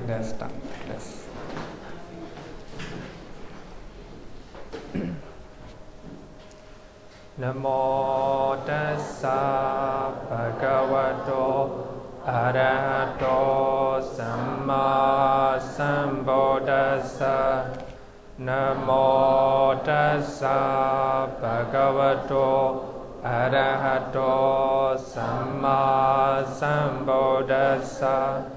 Let's start. Let's. Namo tassa bhagavato arahato samma sambuddhassa. Namo tassa bhagavato arahato samma sambuddhassa.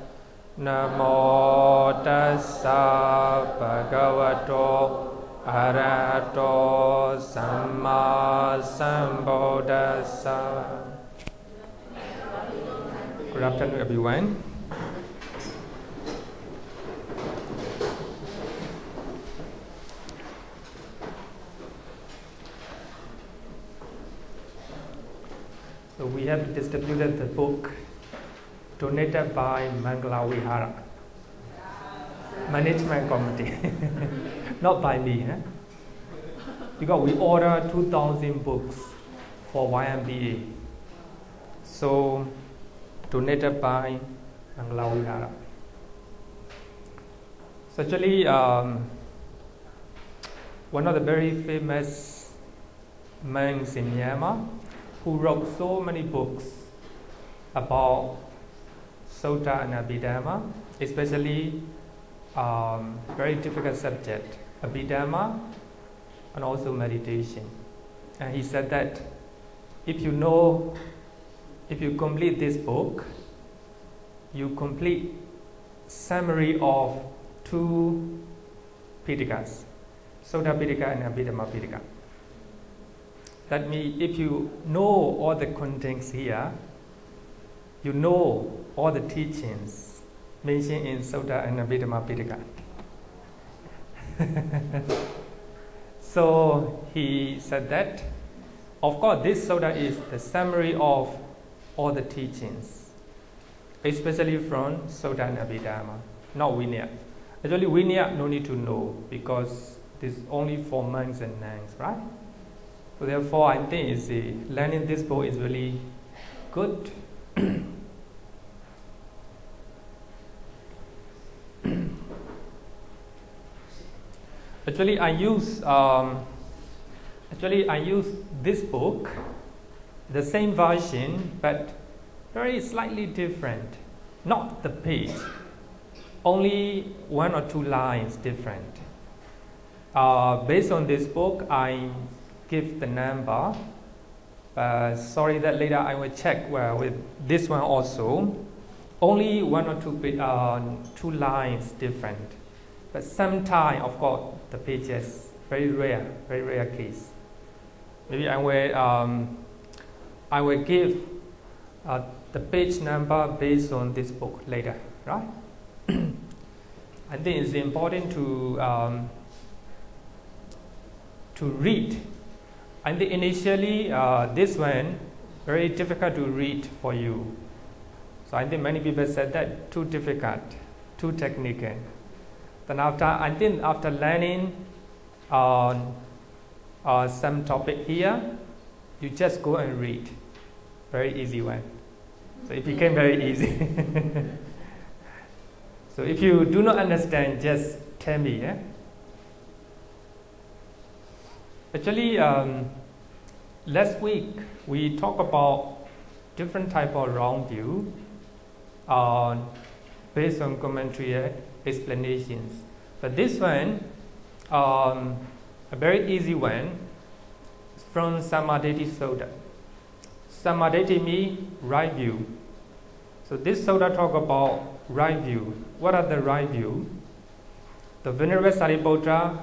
Namo tassa bhagavato arahato samma sambuddhassa. Good afternoon, everyone. So we have distributed the book donated by Mangala Vihara Management Committee, not by me, because we ordered 2,000 books for YMBA. So donated by Mangala Vihara. So actually, one of the very famous monks in Myanmar who wrote so many books about Citta and Abhidhamma, especially very difficult subject, Abhidhamma and also meditation. And he said that if you complete this book, you complete summary of two Pitakas, Citta Pitaka and Abhidhamma Pitaka. That means if you know all the contents here, you know all the teachings mentioned in Citta and Abhidhamma Pitaka. So he said that, of course, this Citta is the summary of all the teachings, especially from Citta and Abhidhamma, not Vinaya. Actually, Vinaya no need to know because this is only for monks and nuns, right? So therefore, I think learning this book is really good. Actually, I use this book, the same version, but very slightly different. Not the page, only one or two lines different. Based on this book, I give the number. Sorry that later I will check with this one also. Only one or two lines different. But sometimes, of course, the pages very rare case. Maybe I will give the page number based on this book later, right? I think it's important to read. I think initially this one very difficult to read for you. So I think many people said that too difficult, too technical. Then after learning some topic here, you just go and read. Very easy one. So it became very easy. So if you do not understand, just tell me. Actually, last week we talked about different type of wrong view based on commentary explanations. But this one, a very easy one, from Samadhi Sutta. Samadhi means right view. So this Sutta talk about right view. What are the right view? The Venerable Sariputta,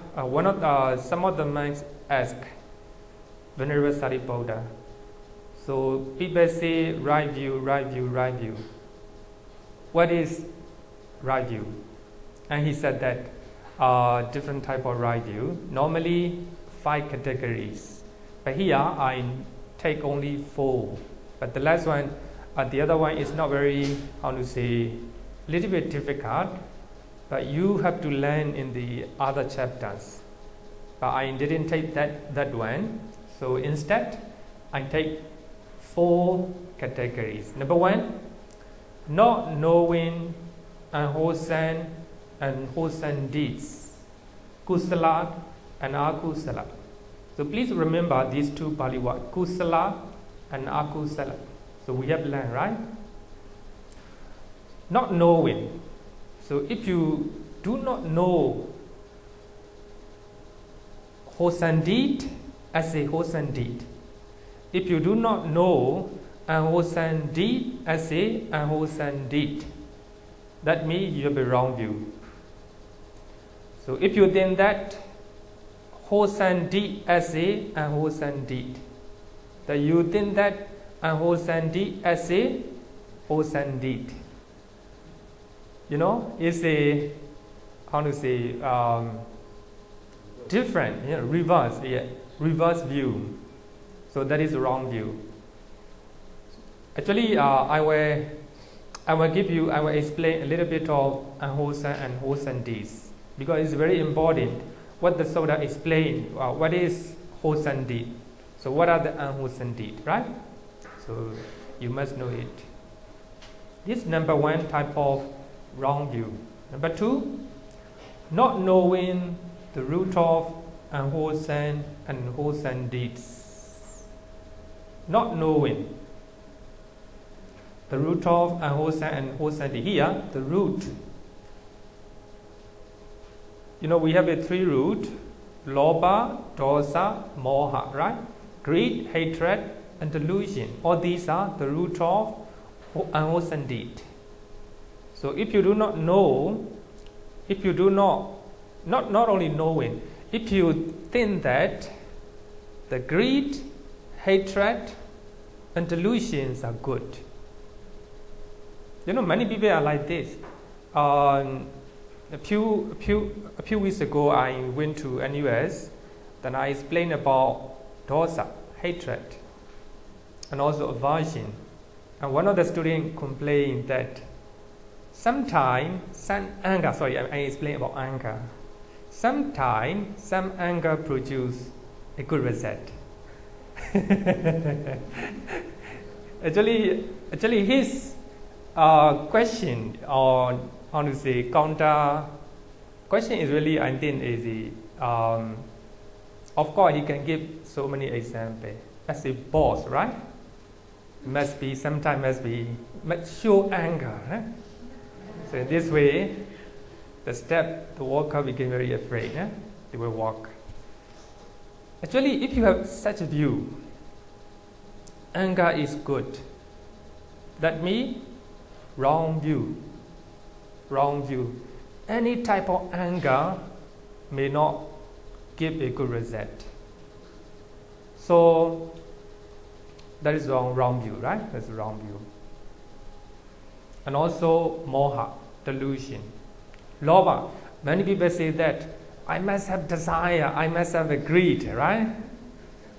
some of the monks ask Venerable Sariputta. So people say right view, right view, right view. What is right view? And he said that different type of right view. Normally 5 categories, but here I take only 4. But the last one, the other one is not very, little bit difficult. But you have to learn in the other chapters. But I didn't take that one. So instead, I take 4 categories. Number 1, not knowing unwholesome and wholesome deeds, kusala and akusala. So please remember these two Pali words, kusala and akusala. So we have learned, right? Not knowing. So if you do not know wholesome deed as a wholesome deed, if you do not know unwholesome deed as a unwholesome deed, that means you have a wrong view. So if you think that wholesome deed as a unwholesome deed, that you think that unwholesome deed as a wholesome deed, you know, it's a, how to say, different, you know, reverse view. So that is the wrong view. Actually, I will explain a little bit of unwholesome and wholesome deeds, because it's very important what the Sutta explain. What is wholesome deed? So what are the unwholesome deeds, right? So you must know it. This is number one type of wrong view. Number two, not knowing the root of unwholesome and wholesome deeds. Not knowing the root of unwholesome and wholesome deeds. Here, the root. You know, we have a three root: lobha, dosa, moha, right? Greed, hatred, and delusion. All these are the root of unwholesome deed. So if you do not know, if you do not only knowing, if you think that the greed, hatred, and delusions are good. You know, many people are like this. A few weeks ago, I went to NUS. Then I explained about dosa, hatred, and also aversion. And one of the students complained that sometimes some anger. Sorry, I explained about anger. Sometimes some anger produces a good result. Actually, his question, or how to say, counter question is really, I think, easy. Of course, he can give so many examples. As a boss, right? Must show anger. Right? So in this way, the worker became very afraid. Yeah? They will walk. Actually, if you have such a view, anger is good. That means wrong view. Wrong view. Any type of anger may not give a good result. So that is wrong view, right? That's wrong view. And also moha, delusion. Lobha. Many people say that I must have desire, I must have a greed, right?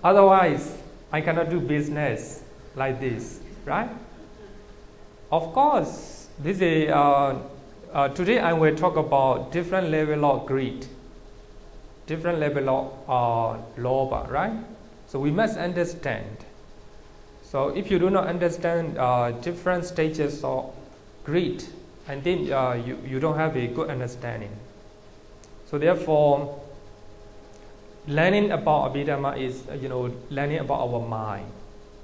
Otherwise, I cannot do business like this, right? Of course, this is today I will talk about different level of greed, different level of lobha, right? So we must understand. So if you do not understand different stages of greed, and then you don't have a good understanding. So therefore, learning about Abhidhamma is learning about our mind.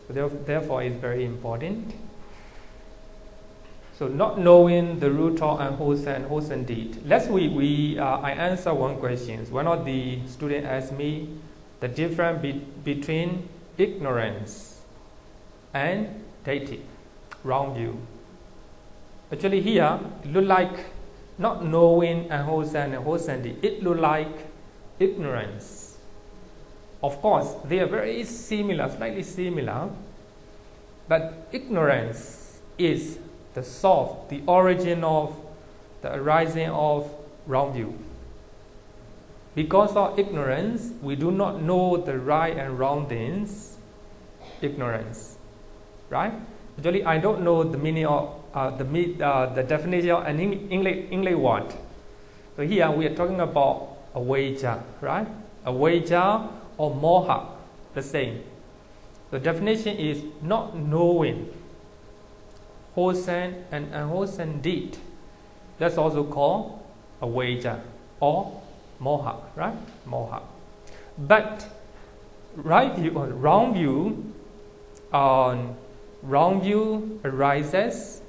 So therefore, it's very important. So not knowing the root of unwholesome and wholesome deed. I answer one question. One of the students asked me the difference between ignorance and Diṭṭhi, wrong view. Actually here, it look like not knowing unwholesome and wholesome deed. It look like ignorance. Of course, they are very similar, slightly similar. But ignorance is the source, the origin of the arising of wrong view. Because of ignorance, we do not know the right and wrong things. Ignorance, right? Actually, I don't know the meaning of the definition of an English word. So here we are talking about avijja, right? Avijja or moha, the same. The definition is not knowing wholesome and unwholesome deed. That's also called avijja or moha, right? Moha. But right view or wrong view arises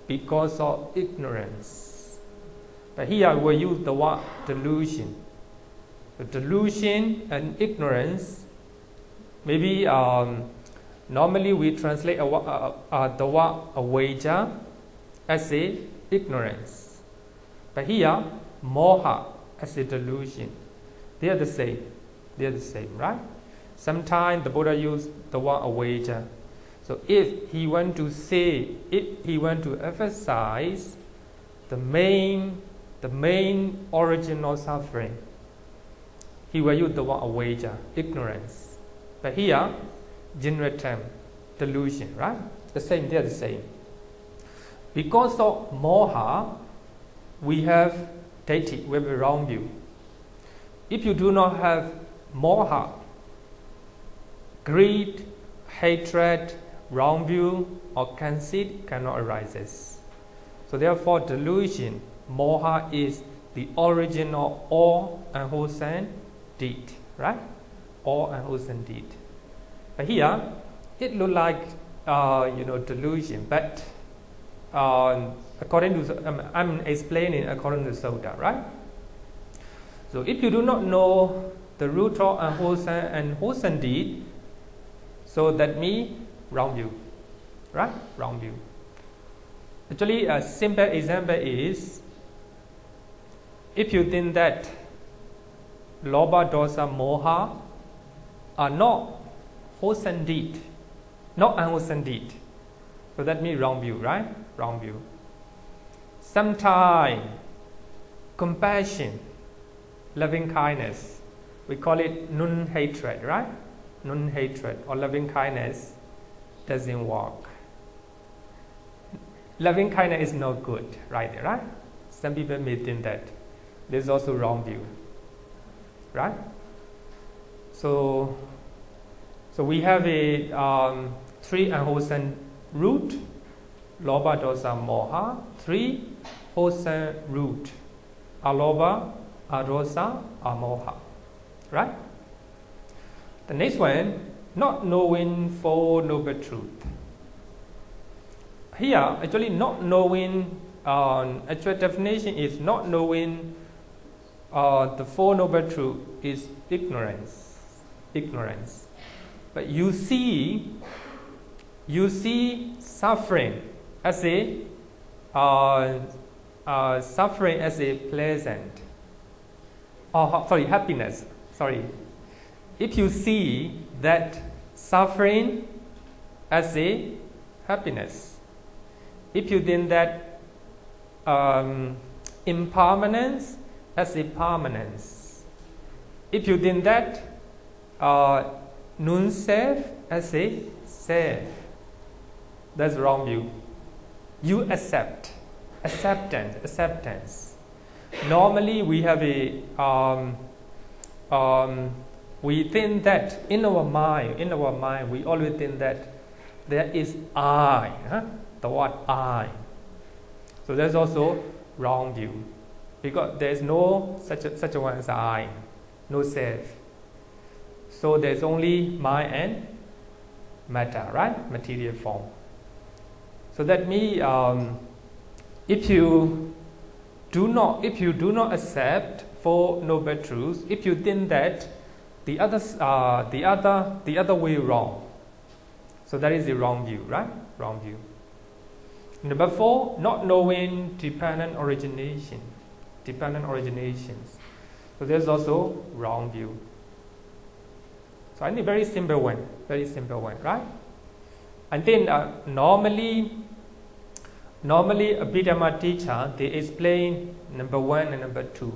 because of ignorance. But here we use the word delusion. The delusion and ignorance. Maybe normally we translate the word avijja as a ignorance. But here moha as a delusion. They are the same. They are the same, right? Sometimes the Buddha used the word avijja. So if he want to emphasize the main original suffering, he will use the word avijja, ignorance. But here, general term, delusion, right? The same, they are the same. Because of moha, we have diṭṭhi, we have a wrong view. If you do not have moha, greed, hatred, wrong view, or conceit cannot arise. So therefore, delusion, moha is the origin of all unwholesome deed, right? All unwholesome deed. But here, it looks like delusion, but according to I'm explaining according to Sutta, right? So if you do not know the root of unwholesome and wholesome deed, so that means wrong view, right? Wrong view. Actually, a simple example is, if you think that lobha, dosa, moha are not wholesome deed, not unwholesome deed, so that means wrong view, right? Wrong view. Sometimes compassion, loving kindness, we call it non-hatred, right? Non-hatred or loving kindness doesn't work. Loving kindness is not good, right? Some people may think that. There's also wrong view, right? So we have a three unwholesome root, lobha, dosa, moha. Three wholesome root, alobha, adosa, amoha, right? The next one, not knowing Four Noble Truth. Here, actually, not knowing, actual definition is not knowing the Four Noble Truth is ignorance. Ignorance. But you see suffering as a pleasant. Happiness. Sorry. If you see that suffering as a happiness, if you think that impermanence as a permanence, if you think that non-self as a self, that's wrong view. You acceptance. Normally we have we think that in our mind, we always think that there is I, the word I. So that's also wrong view, because there is no such a one as I, no self. So there's only mind and matter, right? Material form. So that means if you do not accept Four Noble Truths, if you think that the other way wrong, so that is the wrong view, right? Wrong view. Number 4, not knowing dependent originations. So there's also wrong view. So I think very simple one, right? And then normally Abhidhamma teacher, they explain number 1 and number 2.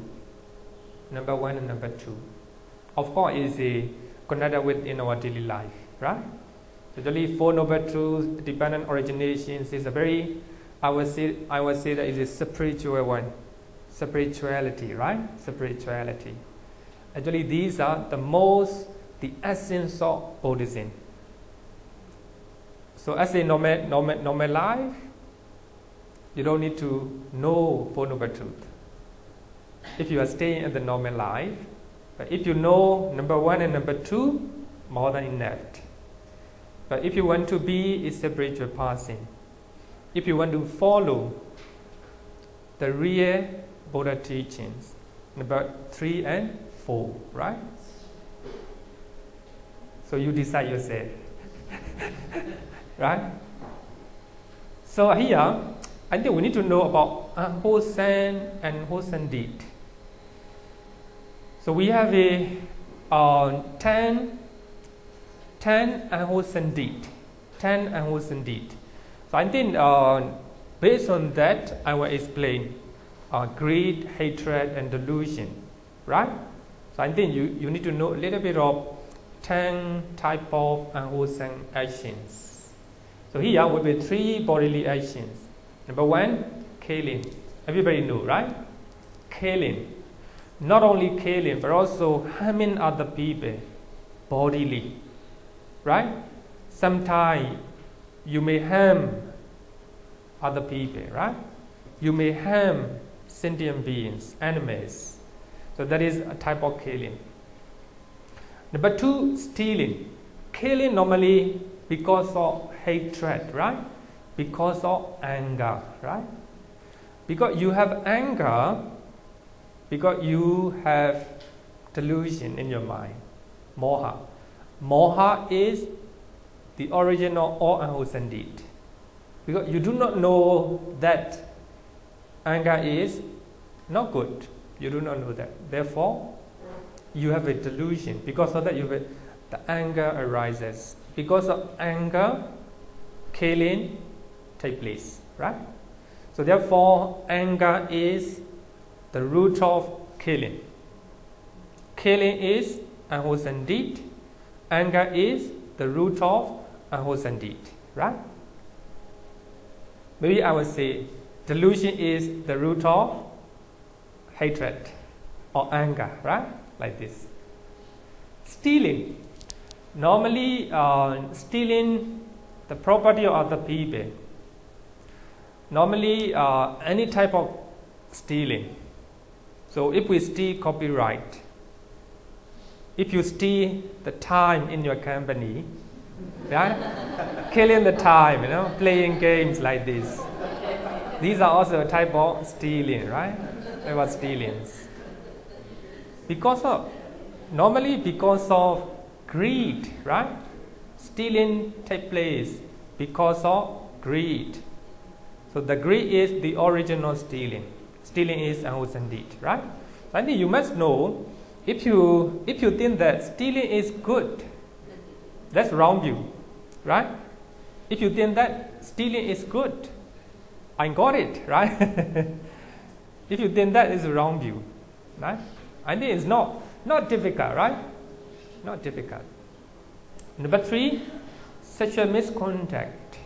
Of course, is connected with in our daily life, right? Usually, Four Noble Truths, dependent originations is a very, I would say that is a spiritual one, spirituality, right? Spirituality. Actually, these are the essence of Buddhism. So, as a normal life, you don't need to know Four Noble Truths. If you are staying in the normal life, but if you know number 1 and number 2, more than enough. But if you want to be a spiritual person, if you want to follow the real Buddha teachings, number 3 and 4, right? So you decide yourself, right? So here, I think we need to know about wholesome and wholesome deed. So we have a 10 unwholesome deed. 10 unwholesome deed. So I think based on that, I will explain greed, hatred, and delusion, right? So I think you need to know a little bit of 10 type of unwholesome actions. So here will be 3 bodily actions. Number 1, killing. Everybody know, right? Killing. Not only killing, but also harming other people bodily, right? Sometimes you may harm other people, right? You may harm sentient beings, animals. So that is a type of killing. Number 2, stealing. Killing normally because of hatred, right? Because of anger, right? Because you have anger, because you have delusion in your mind, moha. Moha is the origin of all unwholesome deed. Because you do not know that anger is not good. You do not know that. Therefore, you have a delusion. Because of that, the anger arises. Because of anger, killing takes place, right? So therefore, anger is the root of killing. Killing is unwholesome deed. Anger is the root of unwholesome deed, right? Maybe I would say delusion is the root of hatred or anger, right? Like this. Stealing. Normally, stealing the property of other people. Normally, any type of stealing. So if we steal copyright, if you steal the time in your company, right? Killing the time, playing games like this. These are also a type of stealing, right? Type of stealings. Normally because of greed, right? Stealing takes place because of greed. So the greed is the original stealing. Stealing is unwholesome deed, right? So I think you must know, if you think that stealing is good, that's wrong view, right? If you think that stealing is good, I got it, right? If you think that is a wrong view, right? I think it's not difficult, right? Not difficult. Number 3, sexual misconduct.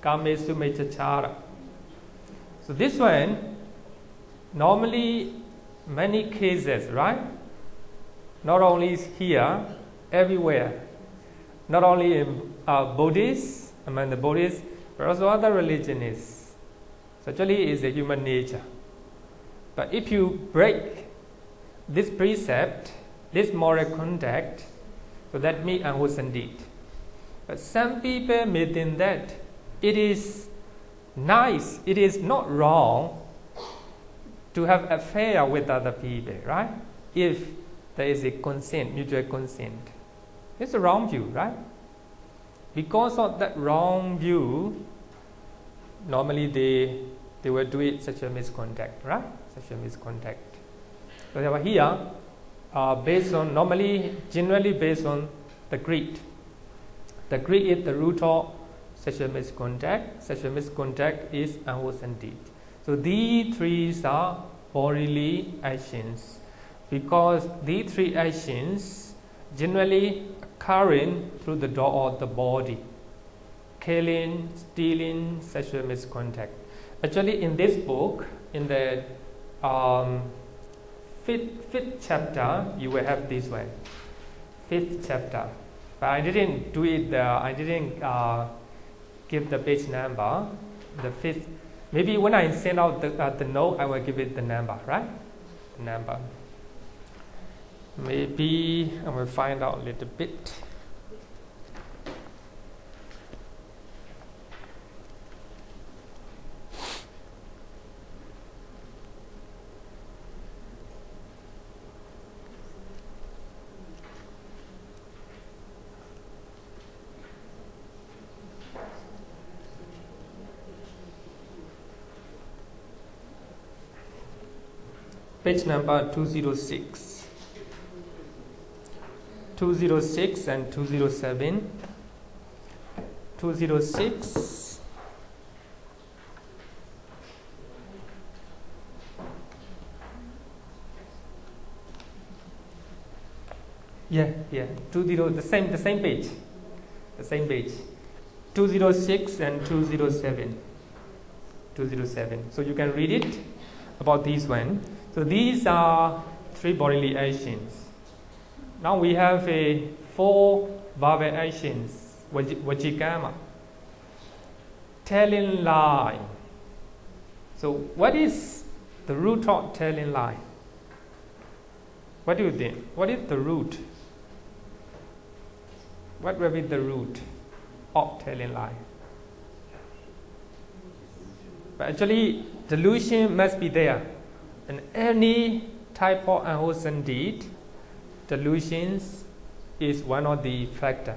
Kamesu mechachara. So this one, normally many cases, right? Not only here, everywhere. Not only in Buddhists, among the Buddhists, but also other religions. So actually it's a human nature. But if you break this precept, this moral conduct, so that means unwholesome deed. But some people may think that it is nice, it is not wrong to have affair with other people, right? If there is a consent, mutual consent. It's a wrong view, right? Because of that wrong view, normally they will do it such a misconduct, right? Such a misconduct. So here, generally based on the greed. The greed is the root of such a misconduct. Such a misconduct is unwholesome deed. So these 3 are bodily actions, because these 3 actions generally occurring through the door of the body. Killing, stealing, sexual misconduct. Actually, in this book, in the 5th chapter, you will have this one. 5th chapter. But I didn't do it. I didn't give the page number. The Maybe when I send out the note, I will give it the number, right? The number. Maybe I will find out a little bit. Page number 206. 206 and 207. 206. Yeah. 20, the same page. The same page. 206 and 207. 207. So you can read it about this one. So these are three bodily actions. Now we have four verbal actions. Vajikama. Telling lie. So what is the root of telling lie? What do you think? What is the root? What will be the root of telling lie? But actually, delusion must be there. And any type of unwholesome deed, delusions is one of the factors.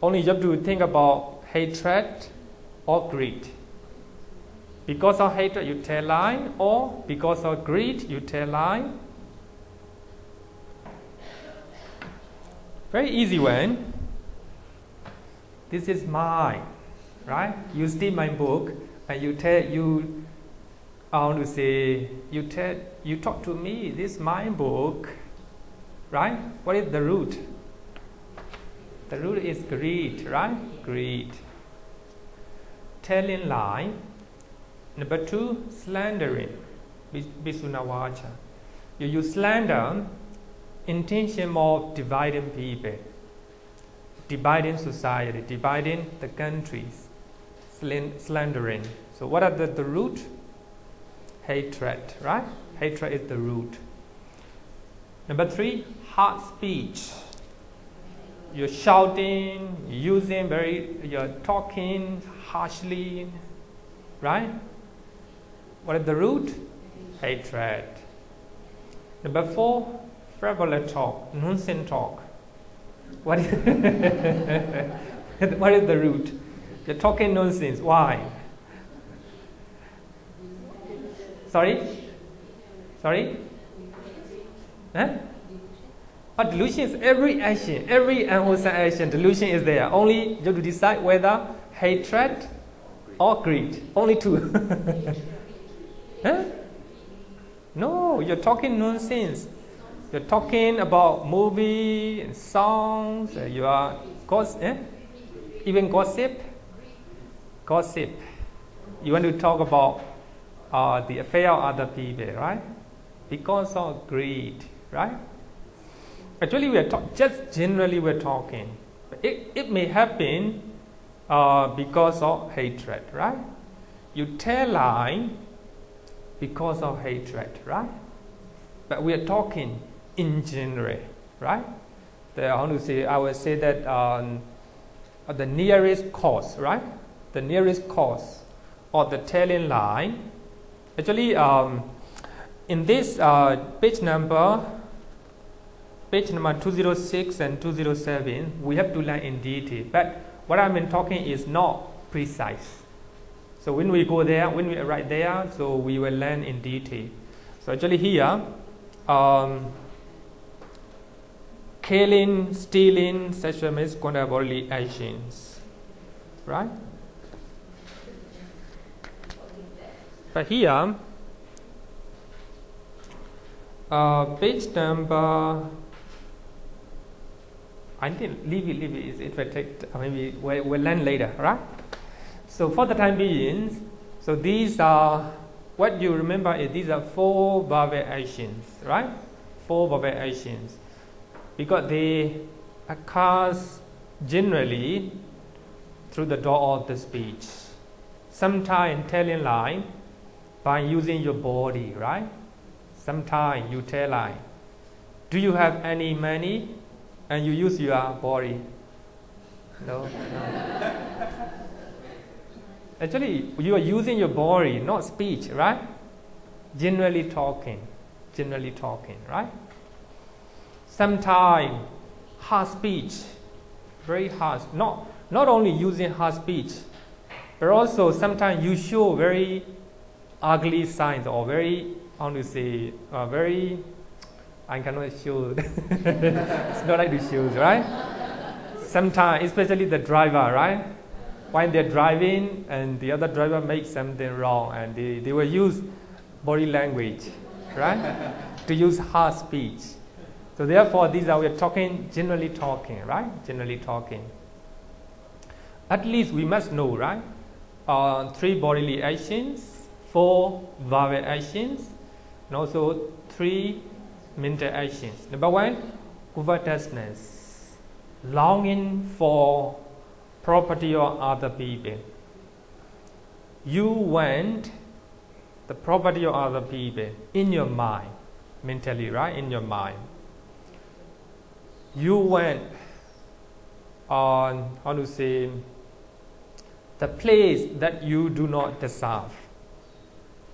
Only you have to think about hatred or greed. Because of hatred, you tell lie, or because of greed, you tell lie. Very easy one. This is mine, right? You steal my book, and I want to say, you talk to me, this is my book, right? What is the root? The root is greed, right? Greed. Telling lie. Number two, slandering. Bisunavacha. You use slander, intention of dividing people, dividing society, dividing the countries, slandering. So what are the root? Hatred, right? Hatred is the root. Number three, hard speech. You're shouting, you're talking harshly, right? What is the root? Hatred. Number four, frivolous talk, nonsense talk. What is what is the root? You're talking nonsense. Why? Sorry? Huh? But delusion is every action, every unwholesome action, delusion is there. Only you have to decide whether hatred or greed. Only two. Huh? No, you're talking nonsense. You're talking about movie and songs. You are even gossip. Gossip. You want to talk about the affair of other people, right? Because of greed, right? Actually, we are just generally we're talking. It may happen because of hatred, right? You tell lie because of hatred, right? But we are talking in general, right? I will say that the nearest cause, right? The nearest cause of the telling lie. Actually, in this page number 206 and 207, we have to learn in detail. But what I've been talking is not precise. So when we go there, when we arrive there, so we will learn in detail. So actually here, killing, stealing, sexual misconduct, bodily actions, right? But here, page number, I think leave it. If I take, maybe we'll learn later, right? So for the time being, so these are, what you remember is these are four verbal actions, right? Four verbal actions. Because they occur generally through the door of the speech. Sometimes telling lie by using your body, right? Sometimes you tell lie. Do you have any money and you use your body? No. Actually, you are using your body, not speech, right? Generally talking, right? Sometimes hard speech, very harsh. Not only using hard speech, but also sometimes you show very ugly signs or very, how to say, very. I cannot show. It's not like the shoes, right? Sometimes, especially the driver, right? When they're driving and the other driver makes something wrong, and they will use body language, right? To use hard speech. So therefore, these are we're talking, generally talking, right? Generally talking. At least we must know, right? 3 bodily actions, 4 verbal actions, and also 3 mental actions. Number 1, covetousness, longing for property of other people. You want the property of other people in your mind, mentally, right? In your mind. You want, how to say, the place that you do not deserve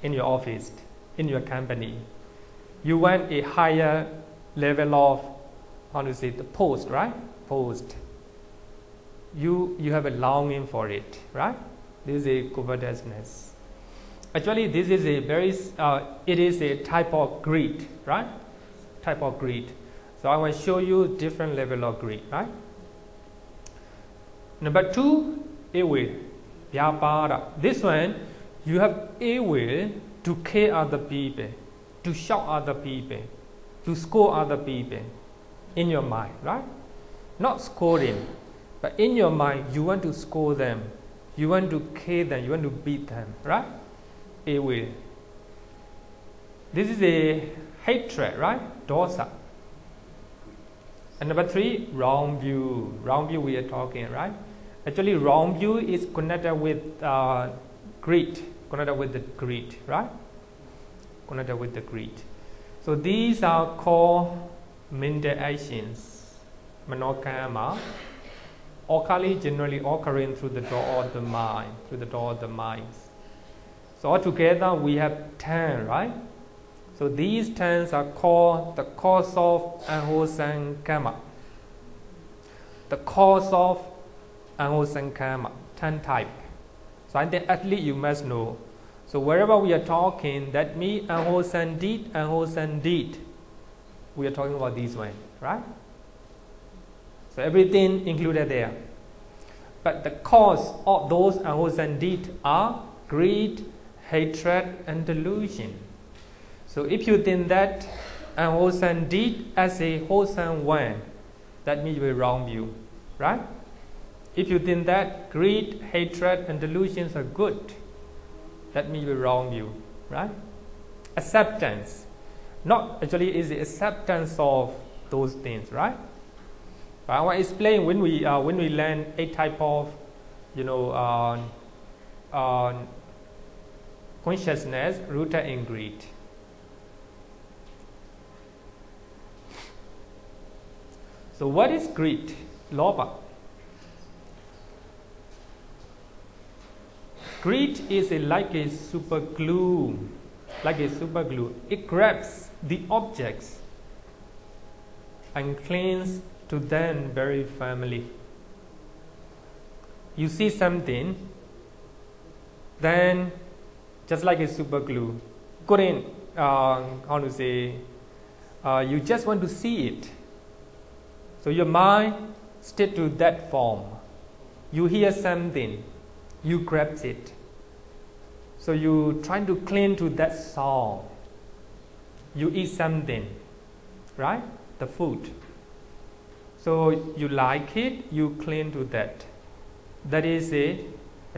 in your office, in your company. You want a higher level of, how to say, the post, right? Post. You have a longing for it, right? This is a covetousness. Actually, this is a very, it is a type of greed, right? Type of greed. So I will show you different level of greed, right? Number 2, ill will. This one, you have ill will to kill other people, to shout other people, to scold other people in your mind, right? Not scolding, but in your mind, you want to scold them, you want to kill them, you want to beat them, right? Ill will. This is a hatred, right? Dosa. And number 3, wrong view. Wrong view we are talking, right? Actually, wrong view is connected with greed. Connected with the greed, right? Connected with the greed. So these are called mental actions. Manokama. Generally occurring through the door of the mind. Through the door of the minds. So altogether we have 10, right? So these 10 are called the cause of unwholesome karma. The cause of unwholesome karma, 10 type. So I think at least you must know. So wherever we are talking, that means unwholesome deed. We are talking about this one, right? So everything included there. But the cause of those unwholesome deeds are greed, hatred, and delusion. So if you think that unwholesome deed as a wholesome one, that means you have a wrong view, right? If you think that greed, hatred, and delusions are good, that means you have a wrong view, right? Acceptance, not actually is the acceptance of those things, right? But I want to explain when we learn 8 type of, consciousness rooted in greed. So what is greed? Lobha. Greed is like a super glue. It grabs the objects and clings to them very firmly. You see something, then just like a super glue, you just want to see it. So your mind stick to that form. You hear something, you grab it. So you trying to cling to that song. You eat something, right? The food. So you like it, you cling to that. That is a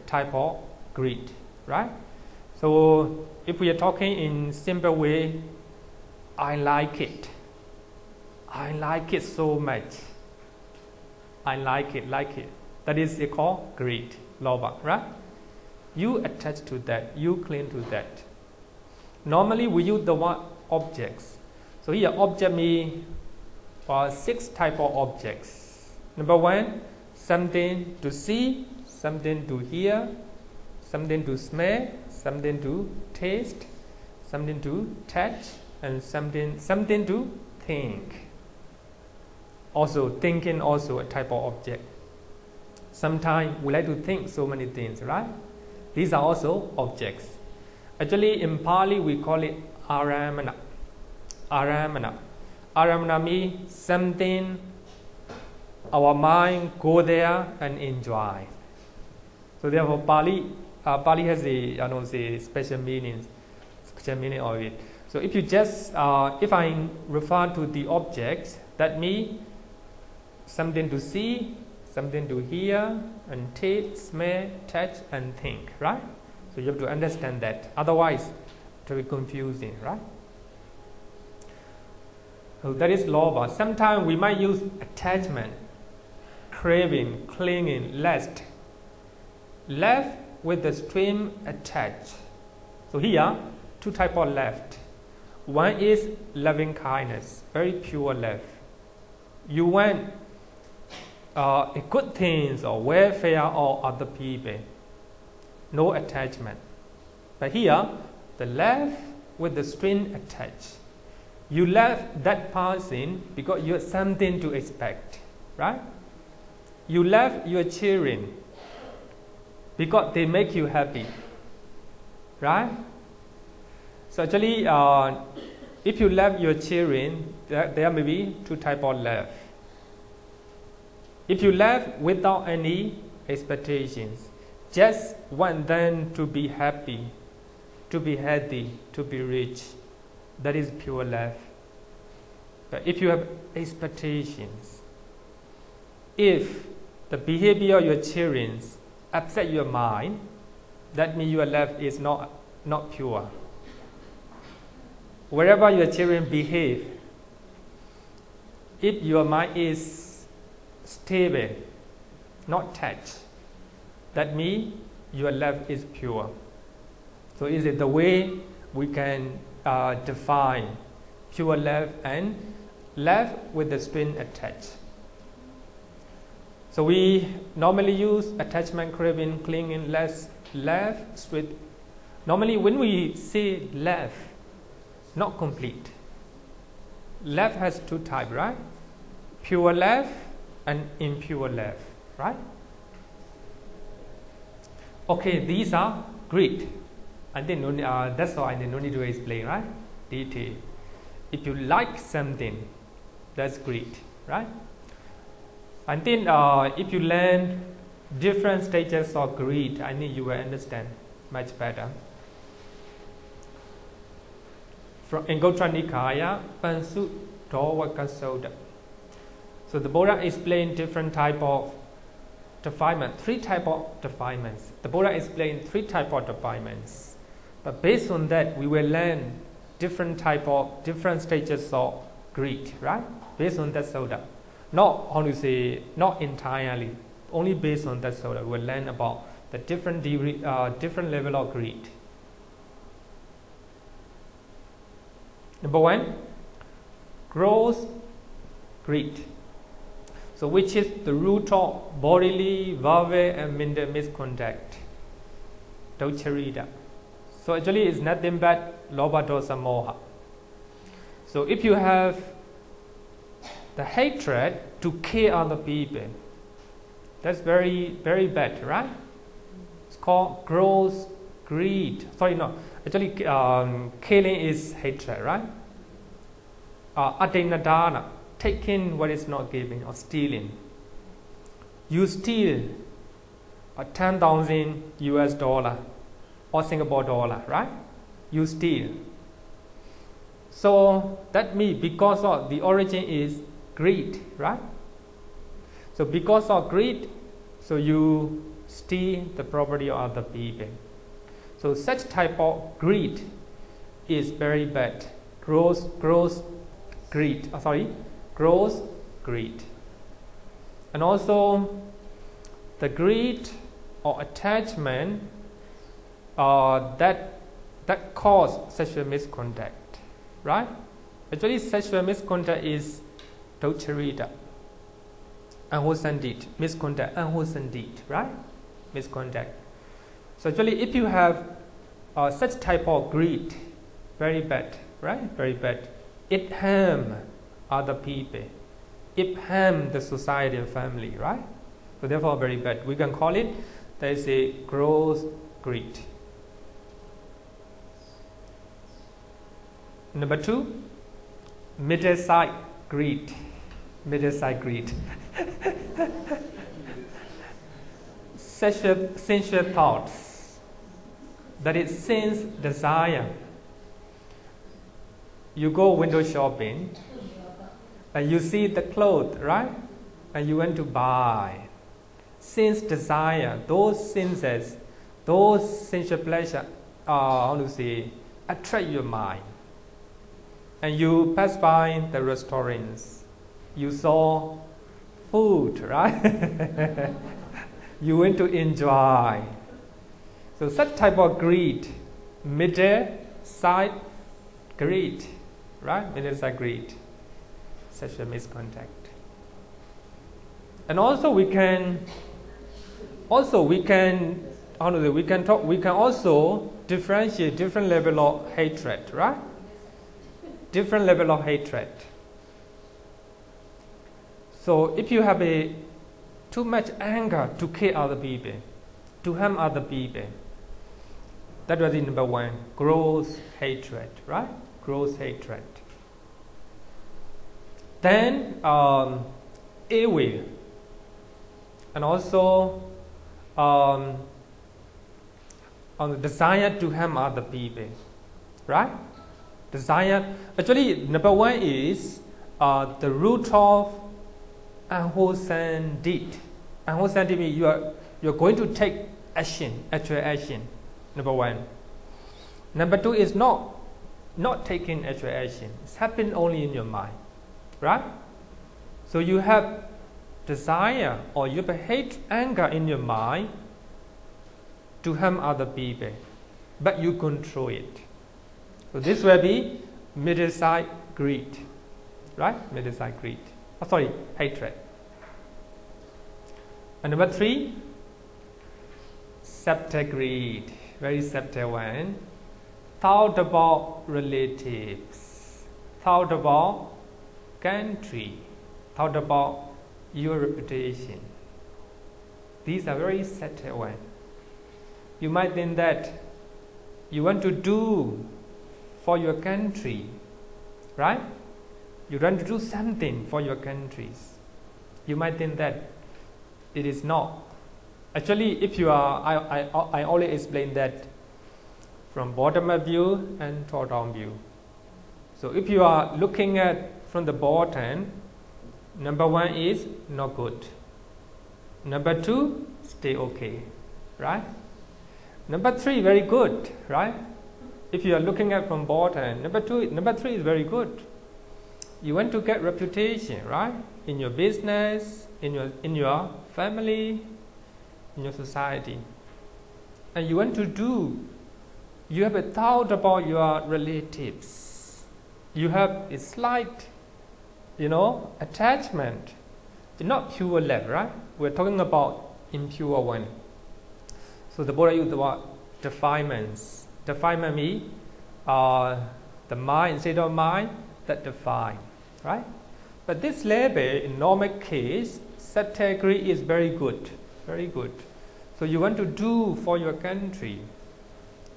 type of greed, right? So if we are talking in simple way, I like it. I like it so much. I like it. That is called greed, lobha, right? You attach to that, you cling to that. Normally we use the word objects. So here object means 6 type of objects. Number 1, something to see, something to hear, something to smell, something to taste, something to touch, and something to think. Also thinking also a type of object. Sometimes we like to think so many things, right? These are also objects. Actually in Pali we call it aramana. Aramana. Aramana means something our mind go there and enjoy. So therefore Pali has a special meaning of it. So if you just if I refer to the objects, that means something to see, something to hear, and taste, smell, touch, and think, right? So you have to understand that. Otherwise, it will be confusing, right? So that is lobha. Sometimes we might use attachment, craving, clinging, lust. Left with the stream attached. So here, 2 types of left. One is loving kindness, very pure love. You want good things or welfare of other people. No attachment. But here, the love with the string attached. You love that person because you have something to expect, right? You love your children because they make you happy, right? So actually, if you love your children, there may be 2 types of love. If you love without any expectations, just want them to be happy, to be healthy, to be rich, that is pure love. But if you have expectations, if the behavior of your children upset your mind, that means your love is not pure. Wherever your children behave, if your mind is stable, not touched, that means your love is pure. So is it the way we can define pure love and love with the string attached? So we normally use attachment, craving, clinging, lust, love, street. Normally when we say love, not complete. Love has 2 types, right? Pure love and impure love, right? Okay, these are greed. I think that's why I don't need to explain, right? Diṭṭhi. If you like something, that's greed, right? I think if you learn different stages of greed, I think you will understand much better. From Anguttara Nikaya, Pansu Dovaka Soda. So the Buddha explained different type of defilement, 3 type of defilements. The Buddha explained 3 type of defilements. But based on that, we will learn different stages of greed, right? Based on that soda. Not entirely, only based on that soda. We will learn about the different level of greed. Number 1, gross greed. So which is the root of bodily, verbal, and mental misconduct. Duccharita. So actually it's nothing but lobha, dosa, moha. So if you have the hatred to kill other people, that's very, very bad, right? It's called gross greed. Sorry, no. Actually, killing is hatred, right? Adinadana, taking what is not given, or stealing. You steal $10,000 US or Singapore dollar, right? You steal. So that means because of the origin is greed, right? So because of greed, so you steal the property of other people. So such type of greed is very bad. Gross greed. Gross greed. And also the greed or attachment that cause sexual misconduct, right? Actually, sexual misconduct is Docha, unwholesome deed, misconduct, unwholesome deed, right? Misconduct. So actually, if you have such type of greed, very bad, right? Very bad. It harm other people. It harm the society and family, right? So therefore, very bad. We can call it, there is a gross greed. Number 2, middle side greed. Middle side greed. Sensual thoughts. That is sense desire. You go window shopping and you see the clothes, right? And you want to buy. Sense desire, those senses, those sensual pleasure, attract your mind. And you pass by the restaurants. You saw food, right? You want to enjoy. So such type of greed, middle side greed, right? Middle side greed, sexual misconduct. And also we can also differentiate different level of hatred, right? Different level of hatred. So if you have too much anger to kill other people, to harm other people, that was number 1, gross hatred, right? Gross hatred. Then ill will, and also on the desire to harm other people, right? Desire. Actually, number 1 is the root of unwholesome deed. Unwholesome deed means you're going to take action, actual action. Number 1. Number 2 is not taking actual action. It's happening only in your mind, right? So you have desire or you have hate, anger in your mind to harm other people, but you control it. So this will be middle side greed, right? Middle side greed. Hatred. And number 3, subtle greed, very subtle one. Thought about relatives, thought about country, thought about your reputation. These are very subtle ones. You might think that you want to do for your country, right? You want to do something for your countries. You might think that it is not. Actually, if you are, I always explain that from bottom up view and top down view. So if you are looking at from the bottom, number 1 is not good. Number 2, stay okay, right? Number 3, very good, right? If you are looking at from bottom, number 3 is very good. You want to get reputation, right? In your business, in your family, in your society. And you want to do, you have a thought about your relatives. You have a slight, attachment. It's not pure love, right? We're talking about impure one. So the Buddha used the word defilements. Defilement means the mind, state of mind that define, right? But this level, in normal case, subtle greed is very good, very good. So you want to do for your country.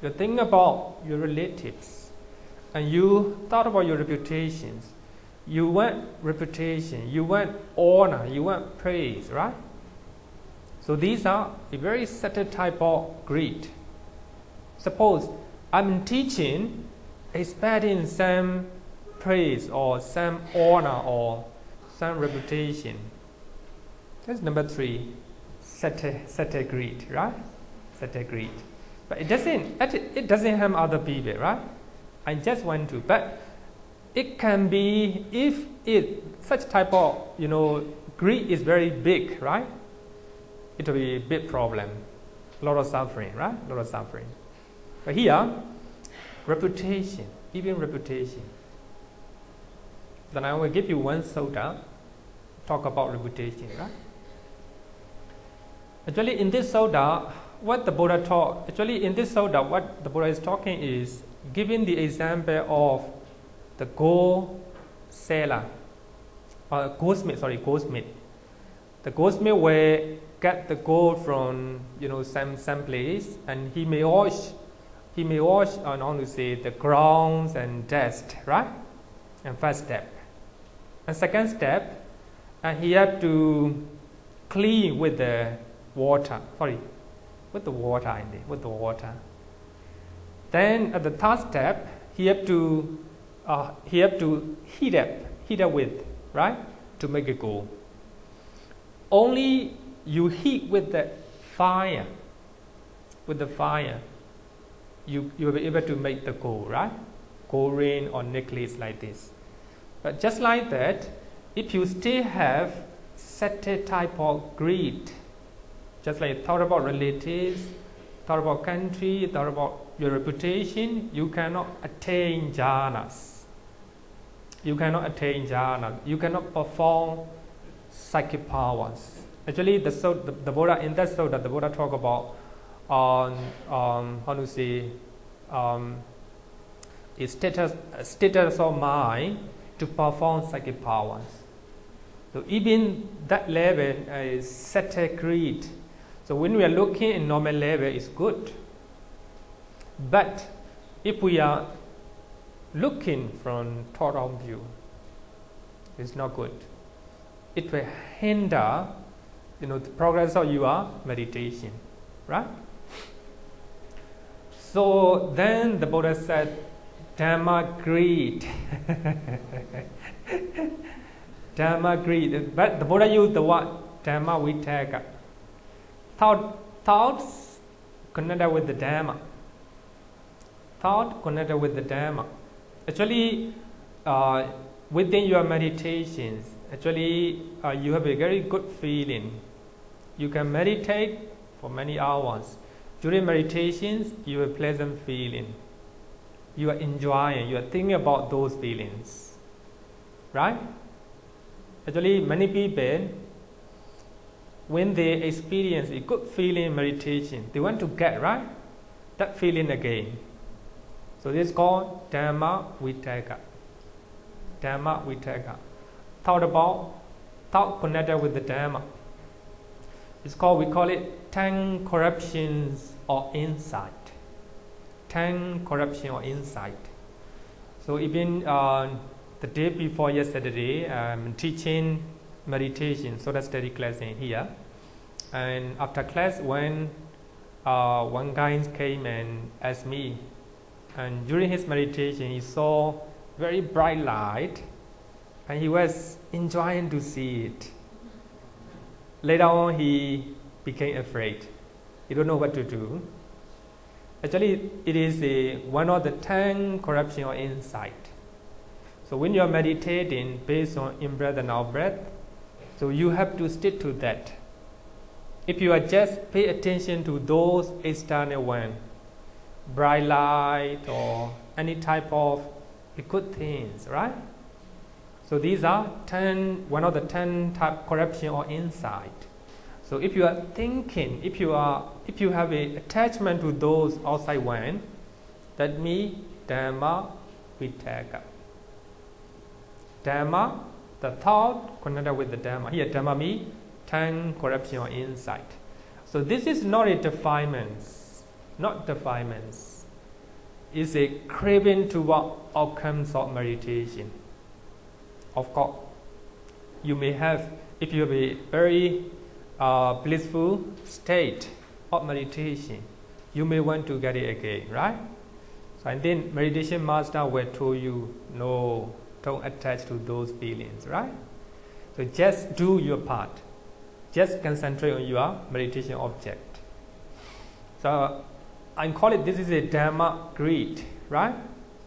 You think about your relatives, and you thought about your reputations. You want reputation, you want honor, you want praise, right? So these are a very subtle type of greed. Suppose I'm teaching, expecting some praise or some honor or some reputation. That's number 3, subtle greed, right? Subtle greed. But it doesn't harm other people, right? I just want to. But it can be, if such type of greed is very big, right? It will be a big problem. A lot of suffering, right? A lot of suffering. But here, reputation, even reputation. Then I will give you one sutta, talk about reputation, right? Actually, in this sutta, what the Buddha taught, actually in this sutta, what the Buddha is talking is giving the example of the gold seller, goldsmith. The goldsmith will get the gold from some place, and he may wash the grounds and dust, right? And first step. And second step, and he have to clean with the water. With the water. Then at the third step, he have to heat up with, right, to make it gold. Only you heat with the fire. You will be able to make the gold, right? Gold ring or necklace like this. But just like that, if you still have certain type of greed, just like thought about relatives, thought about country, thought about your reputation, you cannot attain jhanas. You cannot perform psychic powers. Actually, the Buddha in that sutta, the Buddha talk about status of mind to perform psychic powers. So even that level is certain greed. So when we are looking in normal level, it's good. But if we are looking from total view, it's not good. It will hinder, the progress of your meditation, right? So then the Buddha said, Dhamma greed. Dhamma greed. But the Buddha used the word Dhamma vitaka. Thoughts connected with the Dhamma. Actually, within your meditations, you have a very good feeling. You can meditate for many hours. During meditations, you have a pleasant feeling. You are enjoying, you are thinking about those feelings. Right? Actually, many people, when they experience a good feeling in meditation, they want to get, right, that feeling again. So this is called Dhamma vitaka. Thought connected with the Dhamma. We call it 10 corruptions or insight. 10 corruption or insight. So even the day before yesterday, I'm teaching meditation, so that's study class in here. And after class, when one guy came and asked me, and during his meditation, he saw very bright light, and he was enjoying to see it. Later on, he became afraid. He don't know what to do. Actually, it is one of the 10 corruption or insight. So when you are meditating based on in-breath and out-breath, so you have to stick to that. If you are just pay attention to those external one, bright light or any type of good things, right? So these are one of the 10 type corruption or insight. So if you are thinking, if you have a attachment to those outside one, that means Dhamma vitaka. Dhamma, the thought connected with the Dhamma. Here Dhamma means 10 corruption or insight. So this is not a defilements, It's a craving toward outcomes of meditation. Of course, you may have, if you have a very blissful state of meditation, you may want to get it again, right? So, and then meditation master will tell you, no, don't attach to those feelings, right? So just do your part. Just concentrate on your meditation object. So I call it, this is a Dhamma greed, right?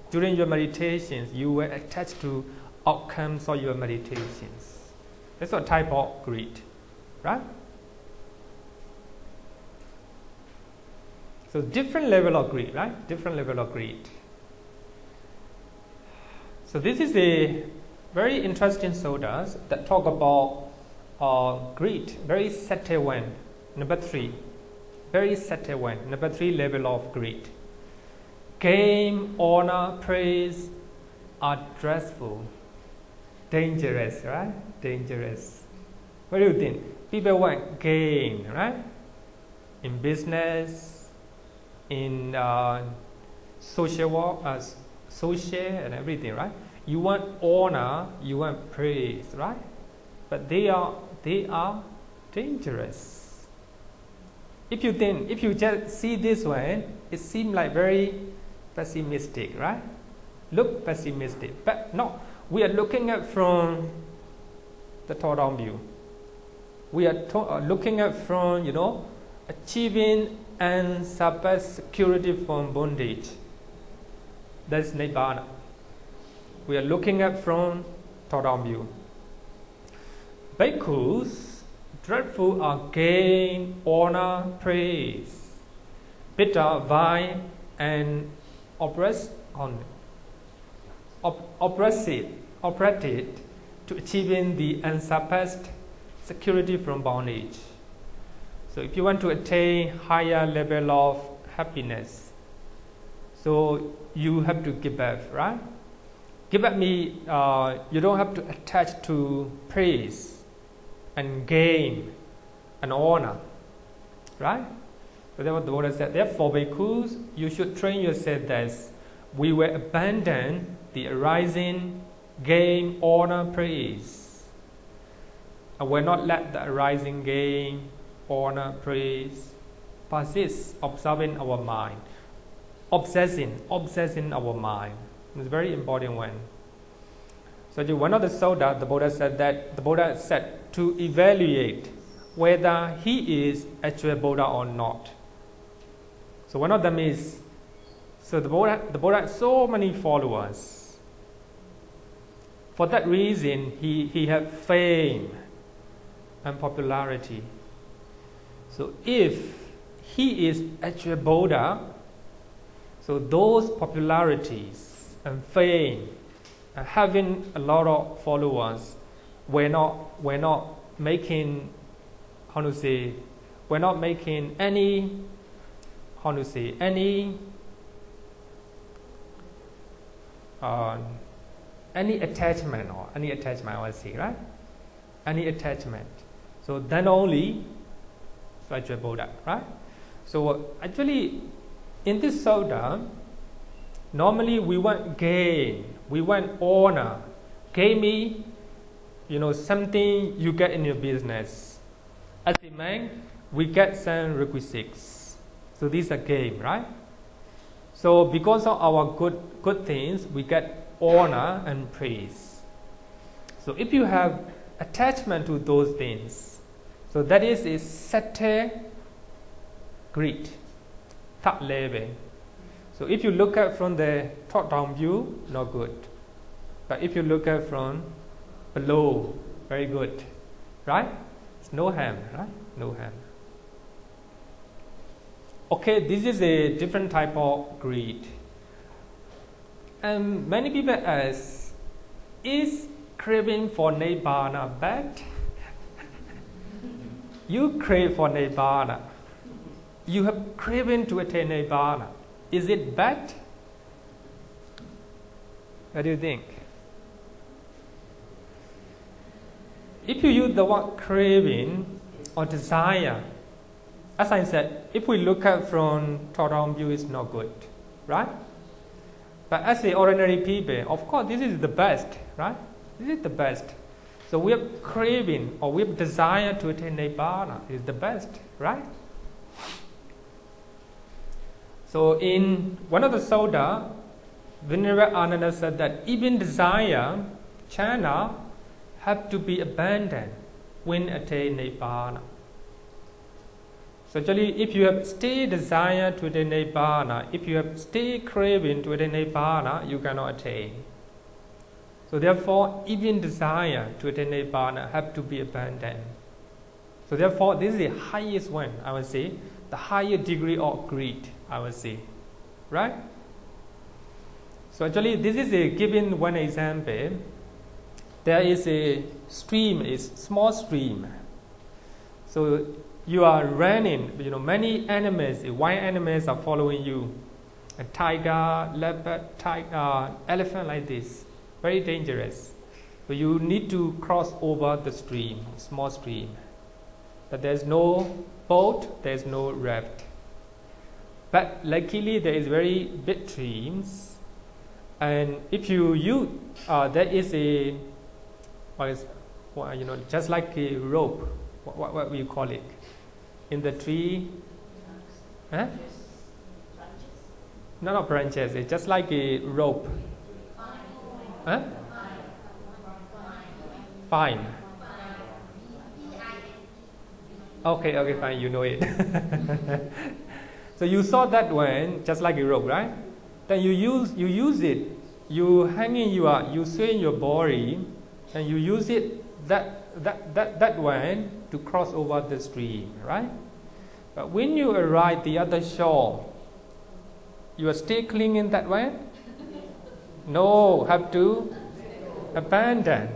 During your meditations, you will attach to outcomes of your meditations. That's a type of greed, right? So different level of greed, right? Different level of greed. So this is a very interesting sodas that talk about greed, very subtle one. Number 3, very subtle one. Number 3 level of greed. Gain, honor, praise are dreadful, dangerous, right? Dangerous. What do you think? People want gain, right? In business, in social work, social and everything, right? You want honor, you want praise, right? But they are dangerous. If you just see this one, it seems like very pessimistic, right? Look pessimistic, but no, we are looking at from the top-down view. We are looking at from, achieving and surpass security from bondage. That's Nibbāna. We are looking at from top-down view. Bhikkhus, dreadful are gain, honor, praise, bitter, vile, and oppressive to achieving the unsurpassed security from bondage. So if you want to attain higher level of happiness, so you have to give up, right? Give up means you don't have to attach to praise and gain and honor, right? So that's what the Buddha said. Therefore, bhikkhus, you should train yourself that we will abandon the arising gain, honor, praise. And will not let the arising gain, honor, praise persist, observing our mind, obsessing our mind. It's a very important one. So one of the Sutta, the Buddha said to evaluate whether he is actually Buddha or not. So one of them is, so the Buddha has so many followers. For that reason, he had fame and popularity. So if he is actually Buddha, so those popularities and fame and having a lot of followers we're not making any attachment I would say, right? Any attachment. So then only actually Buddha, right? So actually in this Sutta, normally we want gain, we want honor. Gain me, something you get in your business. As a man, we get some requisites. So these are gain, right? So because of our good things, we get honor and praise. So if you have attachment to those things, so that is a subtle greed, third level. So if you look at from the top-down view, not good. But if you look at from below, very good, right? It's no harm, right? No harm. Okay, this is a different type of greed. And many people ask, is craving for Nibbāna bad? You crave for Nibbāna. You have craving to attain Nibbāna. Is it bad? What do you think? If you use the word craving or desire, as I said, if we look at from top-down view, it's not good, right? But as the ordinary people, of course, this is the best, right? This is the best. So we have craving or we have desire to attain Nibbāna is the best, right? So in one of the Sutta, Venerable Ananda said that even desire, chana, have to be abandoned when attain Nibbāna. So actually, if you have stay desire to attain Nibbāna, if you have stay craving to attain Nibbāna, you cannot attain. So therefore, even desire to attain Nibbāna have to be abandoned. So therefore, this is the highest one, I would say, the higher degree of greed. I will see, right? So actually this is a given one example. There is a stream, a small stream. So you are running, many animals, wild animals are following you. A tiger, leopard, elephant like this, very dangerous. So you need to cross over the stream, small stream. But there's no boat, there's no raft. But luckily there is very big streams, and if you use, there is a, just like a rope. What we call it? In the tree, huh? No, not branches. It's just like a rope. Huh? Fine. Okay, fine. You know it. So you saw that one, just like a rope, right? Then you use it. You hang in you swing your body, and you use it that one to cross over the stream, right? But when you arrive the other shore, you are still clinging that way? No, have to abandon.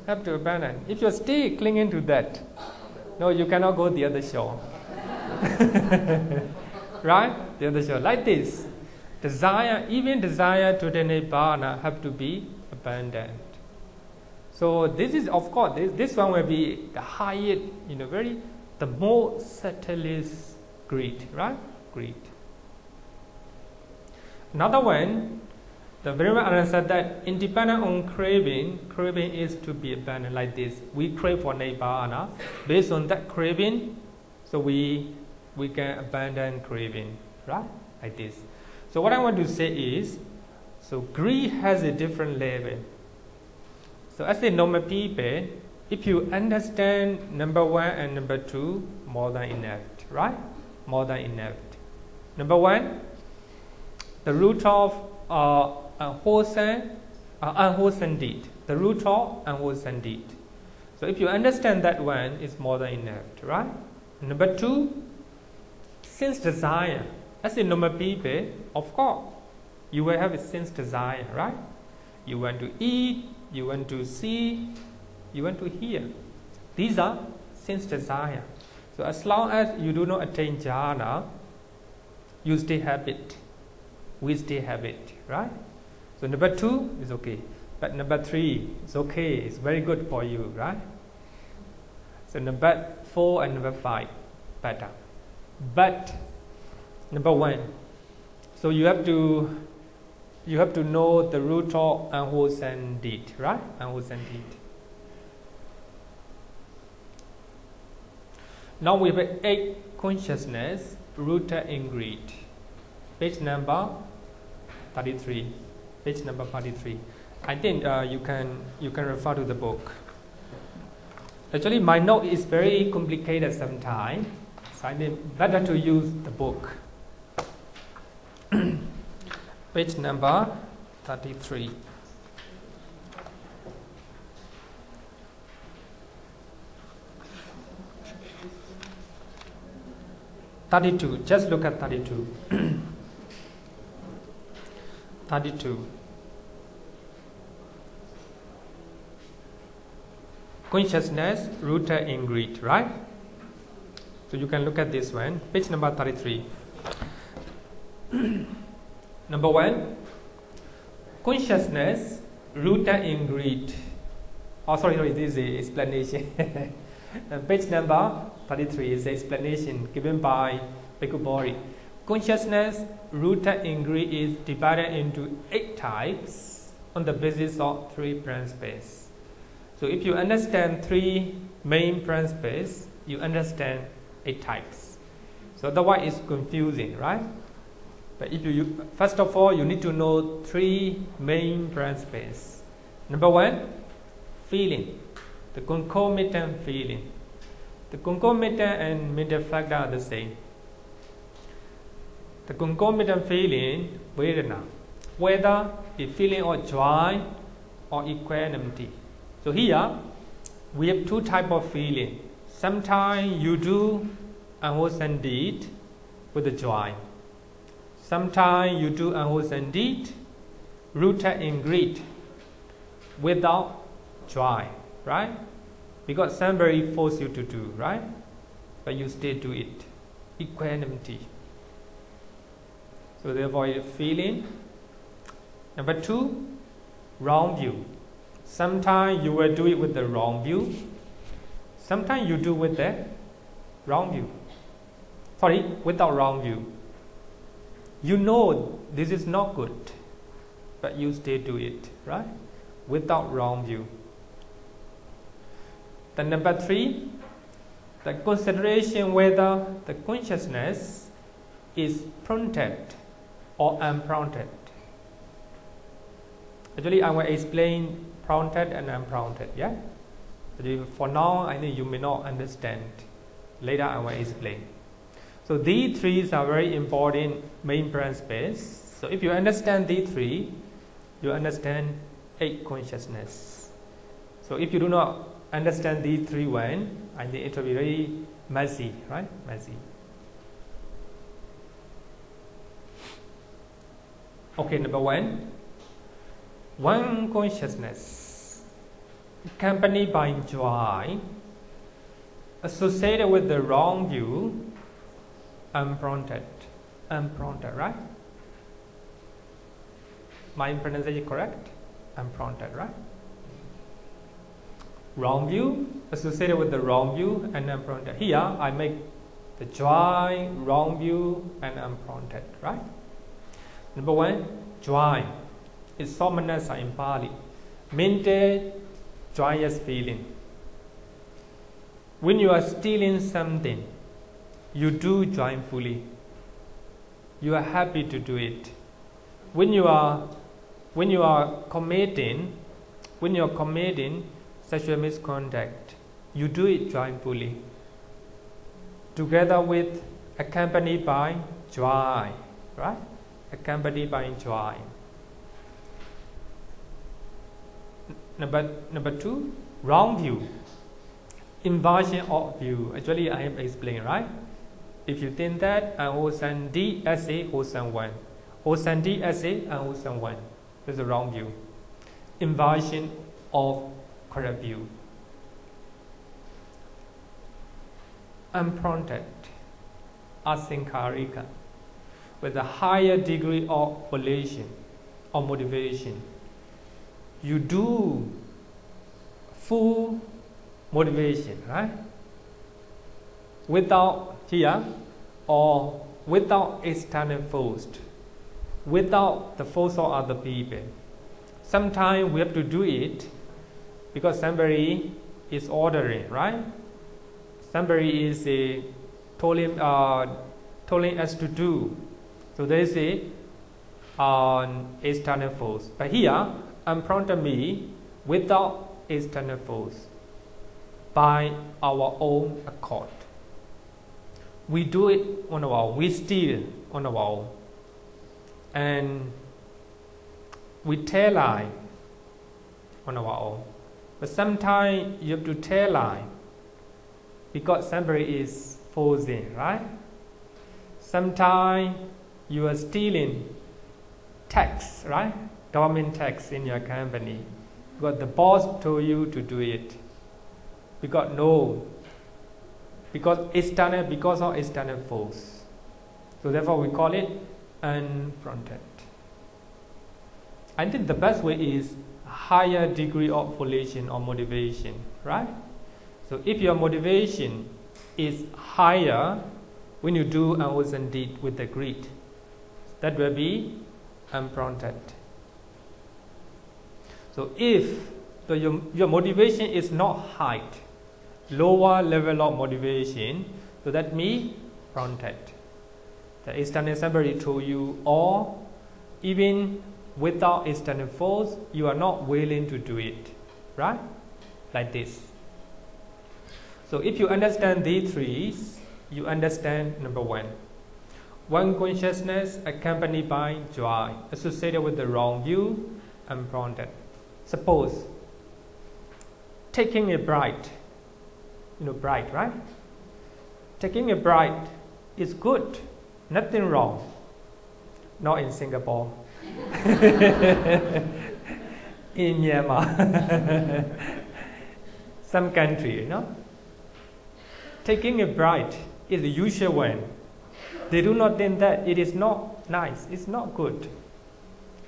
Have to abandon. If you are still clinging to that, no, you cannot go the other shore. Right? The other shore. Like this. Even desire to the Nibbāna have to be abandoned. So this is, of course, this one will be the highest, the most subtlest greed, right? Greed. Another one, the very well said that independent on craving is to be abandoned like this. We crave for Nibbāna. Based on that craving, so we can abandon craving, right? Like this. So what I want to say is, so greed has a different level. So as a normal people, if you understand number 1 and number 2, more than enough, right? More than enough. Number 1, the root of unwholesome deed. The root of unwholesome deed. So if you understand that one, it's more than enough, right? Number 2, sense desire. As a normal people, of course, you will have a sense desire, right? You want to eat, you want to see, you want to hear. These are sense desire. So as long as you do not attain jhana, you still have it. We still have it, right? So number 2 is okay. But number 3 is okay. It's very good for you, right? So number 4 and number 5, better. But number 1, so you have to know the root of unwholesome deed, right? Unwholesome deed. Now we have 8 consciousness rooted in greed. Page number 33. Page number 33. I think you can refer to the book. Actually, my note is very complicated sometimes, so I think better to use the book. Page number 33. Just look at 32. 32. Consciousness rooted in greed, right? So you can look at this one, page number 33. Number 1, consciousness rooted in greed. Oh, sorry, this is the explanation. Page number 33 is the explanation given by Bhikkhu Bodhi. Consciousness rooted in greed is divided into 8 types on the basis of 3 principles. So if you understand 3 main principles, you understand 8 types. So otherwise it's confusing, right? But if you first of all, you need to know 3 main principles. Number 1, feeling, the concomitant feeling. The concomitant and mental factor are the same. The concomitant feeling, vedana, whether a feeling of joy or equanimity. So here we have 2 types of feeling. Sometimes you do unwholesome deed with the joy. Sometimes you do unwholesome deed rooted in greed without joy, right? Because somebody forced you to do, right? But you still do it. Equanimity. So therefore you're feeling. Number 2, wrong view. Sometimes you will do it with the wrong view. Sometimes you do with the wrong view. Sorry, without wrong view. You know this is not good, but you still do it, right? Without wrong view. Then number 3, the consideration whether the consciousness is prompted or unprompted. Actually, I will explain prompted and unprompted, yeah? But for now, I think you may not understand. Later, I will explain. So these 3 are very important main principles. So if you understand these 3, you understand 8 consciousness. So if you do not understand these 3 one, I think it will be very messy, right? Messy. Okay, number 1. One consciousness accompanied by joy, associated with the wrong view, unprompted, right? My pronunciation correct? Unprompted, right? Wrong view associated with the wrong view and unprompted. Here I make the joy, wrong view and unprompted, right? Number 1, joy. It's somanasa in Pali. Mental joyous feeling. When you are stealing something, you do joyfully. You are happy to do it. When you are committing sexual misconduct, you do it joyfully. Together with accompanied by joy, right? Accompanied by joy. Number 2, wrong view. Inversion of view. Actually, I have explained, right? If you think that unwholesome deed as a wholesome one, wholesome deed as a unwholesome one, that's a wrong view. Inversion of correct view. Unprompted, asankarika, with a higher degree of volition or motivation. You do full motivation, right? Without here or without external force, without the force of other people. Sometimes we have to do it because somebody is ordering, right? Somebody is telling us to do. So there is an external force. But here, unprompted me without external force, by our own accord. We do it on our own. We steal on our own. And we tell lie on our own. But sometimes you have to tell lie because somebody is forcing, right? Sometimes you are stealing tax, right? Government tax in your company. Because the boss told you to do it. Because of external force. So therefore we call it unprompted. I think the best way is higher degree of volition or motivation, right? So if your motivation is higher when you do unwholesome deed with the greed, that will be unprompted. So if your motivation is not high, lower level of motivation, so that means prompted. The external somebody told you, or even without external force, you are not willing to do it, right? Like this. So if you understand these 3, you understand number 1. One consciousness accompanied by joy, associated with the wrong view, unprompted. Suppose taking a bride, bride, right? Taking a bride is good, nothing wrong. not in Singapore. In Myanmar. Some country, taking a bride is the usual one. They do not think that it is not nice, it's not good.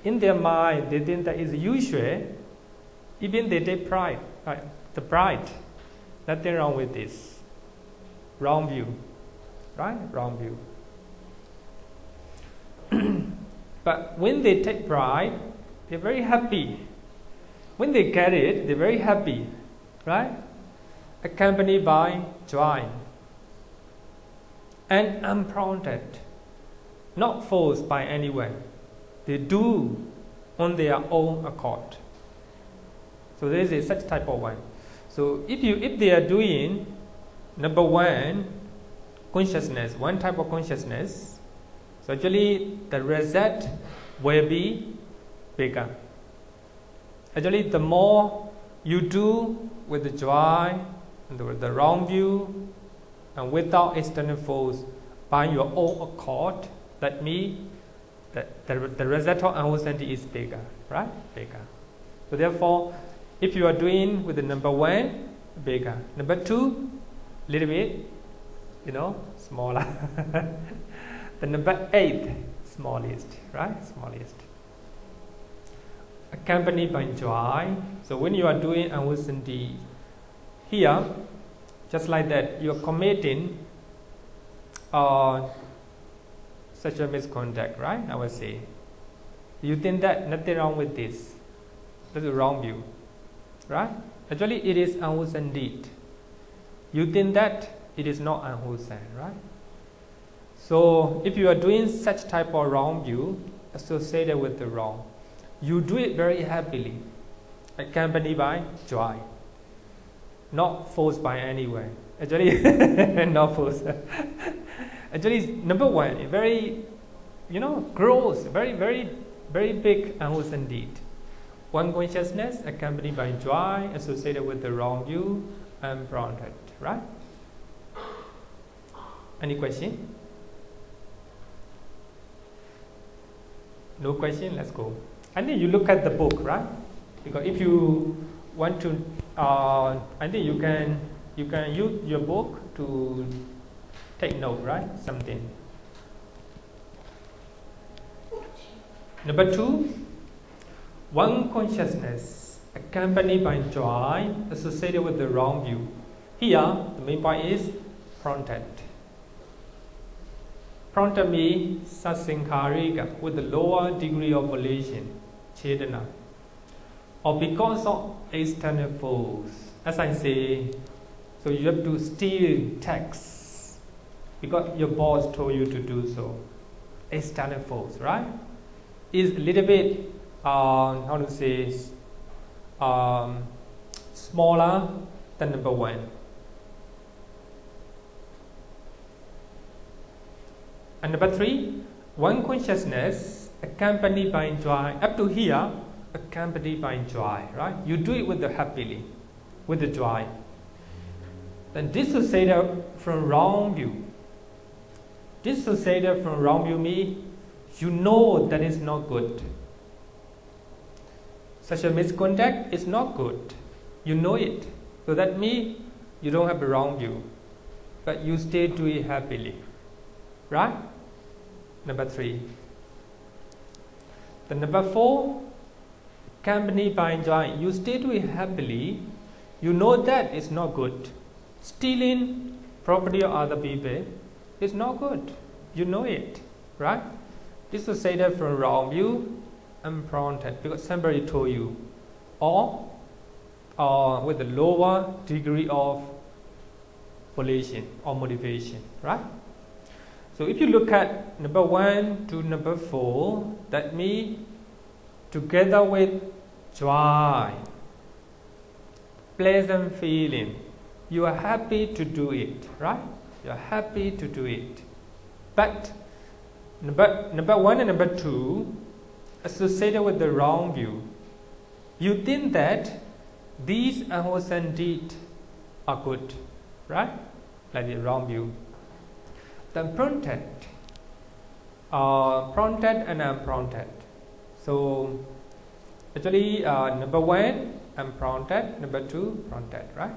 In their mind, they think that it's usual. Even they take pride, the bride. Nothing wrong with this. Wrong view, right? Wrong view. But when they take bride, they're very happy. When they get it, they're very happy, right? Accompanied by joy. And unprompted, not forced by anyone. They do on their own accord. So there is such type of one. So if they are doing number one consciousness, one type of consciousness, so actually the result will be bigger. Actually, the more you do with the joy, the wrong view, and without external force, by your own accord, that means that the result of uncertainty is bigger, right? Bigger. So therefore, if you are doing with the number one, bigger. Number two, little bit, smaller. The number 8, smallest, right? Smallest. Accompanied by joy. So when you are doing uncertainty, here, just like that, you are committing such a misconduct, right? I would say. You think that nothing wrong with this. That's a wrong view, right? Actually, it is unwholesome deed. You think that it is not unwholesome, right? So, if you are doing such type of wrong view associated with the wrong, you do it very happily, accompanied by joy, not forced by anyone. Actually, not forced. Actually, number one, very, gross, very, very, very big unwholesome deed. One consciousness accompanied by joy associated with the wrong view and unprompted, right? Any question? No question? Let's go. And then you look at the book, right? Because if you want to, I think you can use your book to take note, right? Something. Number 2, one consciousness accompanied by joy associated with the wrong view. Here, the main point is prompted. Prompted means sasankarika, with the lower degree of volition, chetana, or because of external force. As I say, so you have to steal tax because your boss told you to do so. External force, right? Is a little bit, smaller than number 1. And number 3, one consciousness accompanied by joy. Up to here, accompanied by joy, right? You do it with the happily, with the joy. Then dissociated from wrong view. Dissociated from wrong view means you know that is not good. Such a misconduct is not good. You know it. So that means you don't have a wrong view. But you still do it happily. Right? Number 3. The number 4, accompanied by joy. You still do it happily. You know that it's not good. Stealing property of other people is not good. You know it. Right? Dissociated from wrong view, unprompted, because somebody told you, or with a lower degree of volition or motivation, right? So if you look at number 1 to number 4, that means together with joy, pleasant feeling, you are happy to do it, right? You are happy to do it, but number 1 and number 2 associated with the wrong view. You think that these unwholesome deeds are good, right? Like the wrong view. The unprompted prompted and unprompted. So actually number 1 unprompted, number 2 prompted, right?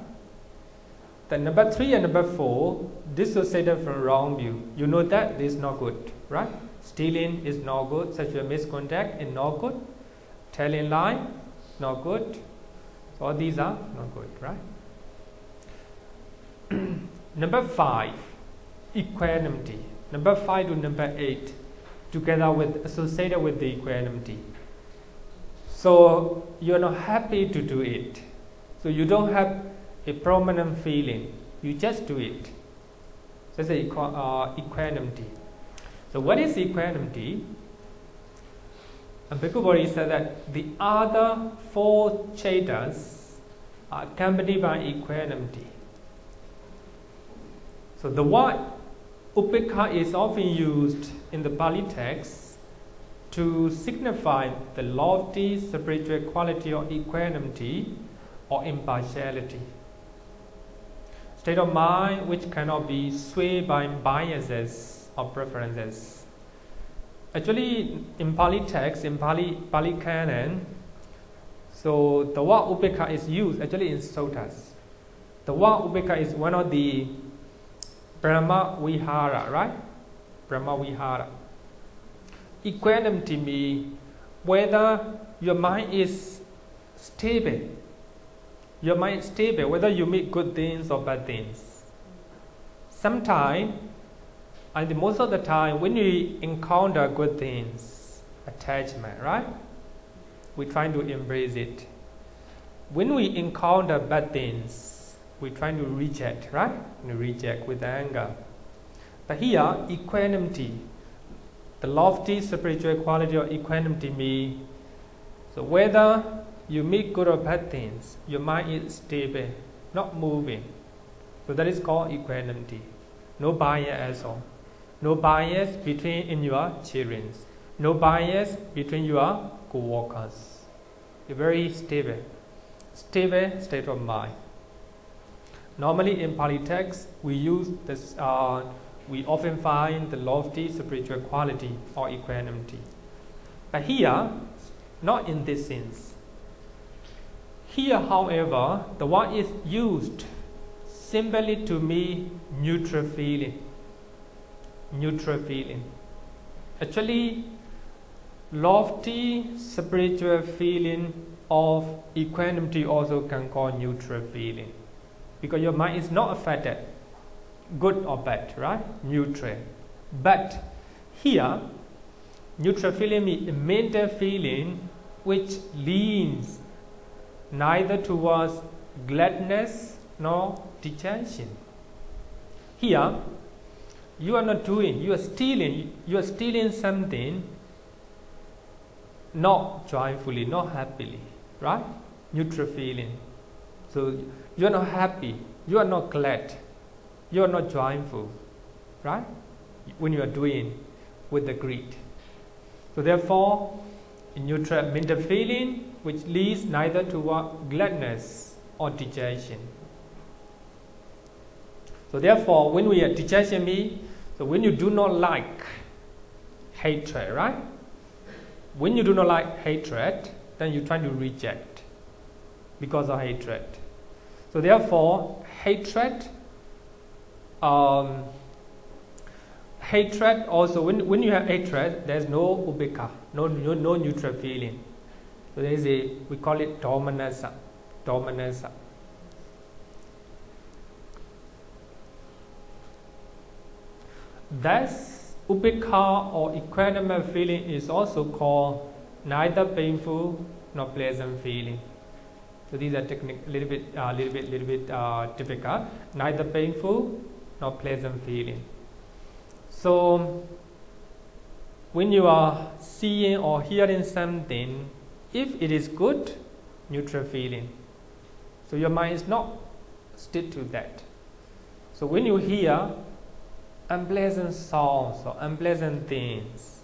Then number 3 and number 4 dissociated from wrong view. You know that this is not good, right? Stealing is not good, sexual misconduct is not good, telling lie not good. So all these are not good, right? Number 5, equanimity. Number 5 to number 8 together with associated with the equanimity. So you are not happy to do it. So you don't have a prominent feeling. You just do it. So that's equanimity. So what is equanimity? And Bhikkhu said that the other 4 Cittas are accompanied by equanimity. So the word upekkha is often used in the Pali text to signify the lofty spiritual quality of equanimity or impartiality. State of mind which cannot be swayed by biases or preferences. Actually, in Pali text, in Pali canon, so the word upekkha is used actually in suttas. The word upekkha is one of the Brahma Vihara, right? Brahma Vihara. Equanimity means whether your mind is stable. Your mind is stable, whether you meet good things or bad things. Sometimes, and most of the time, when we encounter good things, attachment, right? We try to embrace it. When we encounter bad things, we try to reject, right? We reject with anger. But here, equanimity, the lofty spiritual quality of equanimity means, so whether you meet good or bad things, your mind is stable, not moving. So that is called equanimity. No bias at all. No bias in your children. No bias between your co-workers. You're very stable. Stable state of mind. Normally in Pali text, we use this. We often find the lofty spiritual quality or equanimity. But here, not in this sense. Here, however, the word is used simply to mean neutral feeling. Neutral feeling. Actually, lofty spiritual feeling of equanimity also can call neutral feeling, because your mind is not affected, good or bad, right? Neutral. But here, neutral feeling means a mental feeling which leans neither towards gladness nor dejection. Here, you are not doing, you are stealing something not joyfully, not happily, right? Neutral feeling. So you are not happy, you are not glad, you are not joyful, right? When you are doing with the greed. So therefore, a neutral mental feeling which leads neither toward gladness or dejection. So therefore, when we are dejection means, so when you do not like hatred, right? When you do not like hatred, then you try to reject because of hatred. So therefore, hatred also, when you have hatred, there is no upekkha, no neutral feeling. So there is we call it domanassa. Thus, upekkha or equanimous feeling is also called neither painful nor pleasant feeling. So these are little bit difficult. Neither painful nor pleasant feeling. So when you are seeing or hearing something, if it is good, neutral feeling. So your mind is not stick to that. So when you hear unpleasant sounds or unpleasant things,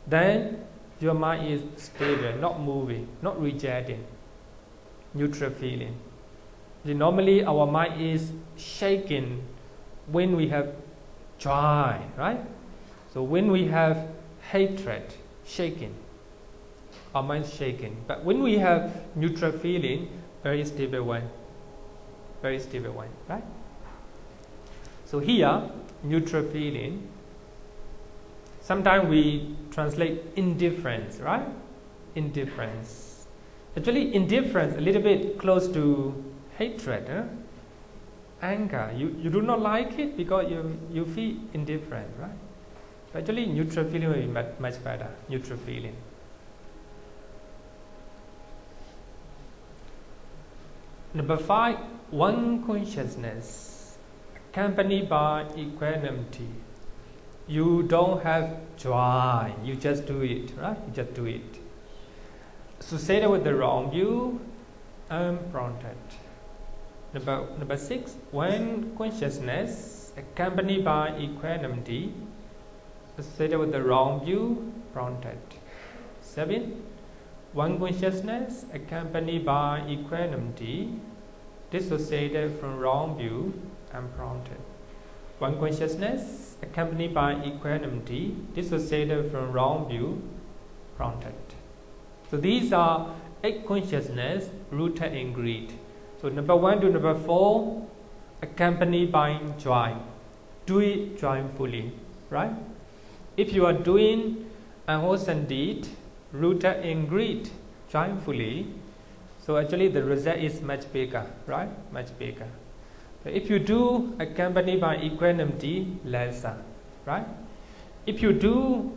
then your mind is stable, not moving, not rejecting, neutral feeling. Normally our mind is shaken when we have joy, right? So when we have hatred, shaking. Our mind shaking. But when we have neutral feeling, very stable one. Very stable one, right? So here, neutral feeling. Sometimes we translate indifference, right? Indifference. Actually, indifference a little bit close to hatred, anger. You do not like it because you feel indifferent, right? But actually, neutral feeling will be much better. Neutral feeling. Number 5, one consciousness, accompanied by equanimity. You don't have joy, you just do it, right? You just do it. Associated with the wrong view, unprompted. Number 6, one consciousness, accompanied by equanimity, associated with the wrong view, prompted. 7, one consciousness accompanied by equanimity, dissociated from wrong view, unprompted. One consciousness accompanied by equanimity, dissociated from wrong view, prompted. So these are 8 consciousness rooted in greed. So number 1 to number 4, accompanied by joy. Do it joyfully, right? If you are doing unwholesome deed, rooted in greed, joyfully, so actually the result is much bigger, right? Much bigger. But if you do accompanied by equanimity, lesser, right? If you do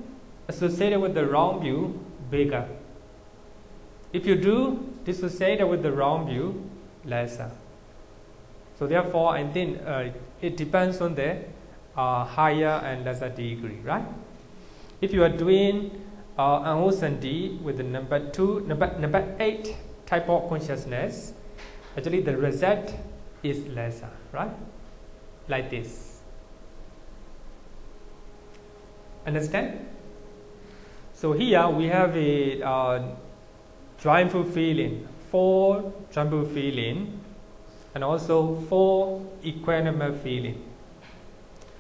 associated with the wrong view, bigger. If you do dissociated with the wrong view, lesser. So therefore, I think it depends on the higher and lesser degree, right? If you are doing unwholesome deed with the number 8 type of consciousness, actually the result is lesser, right? Like this. Understand? So here we have a joyful feeling, 4 joyful feeling, and also 4 equanimous feeling,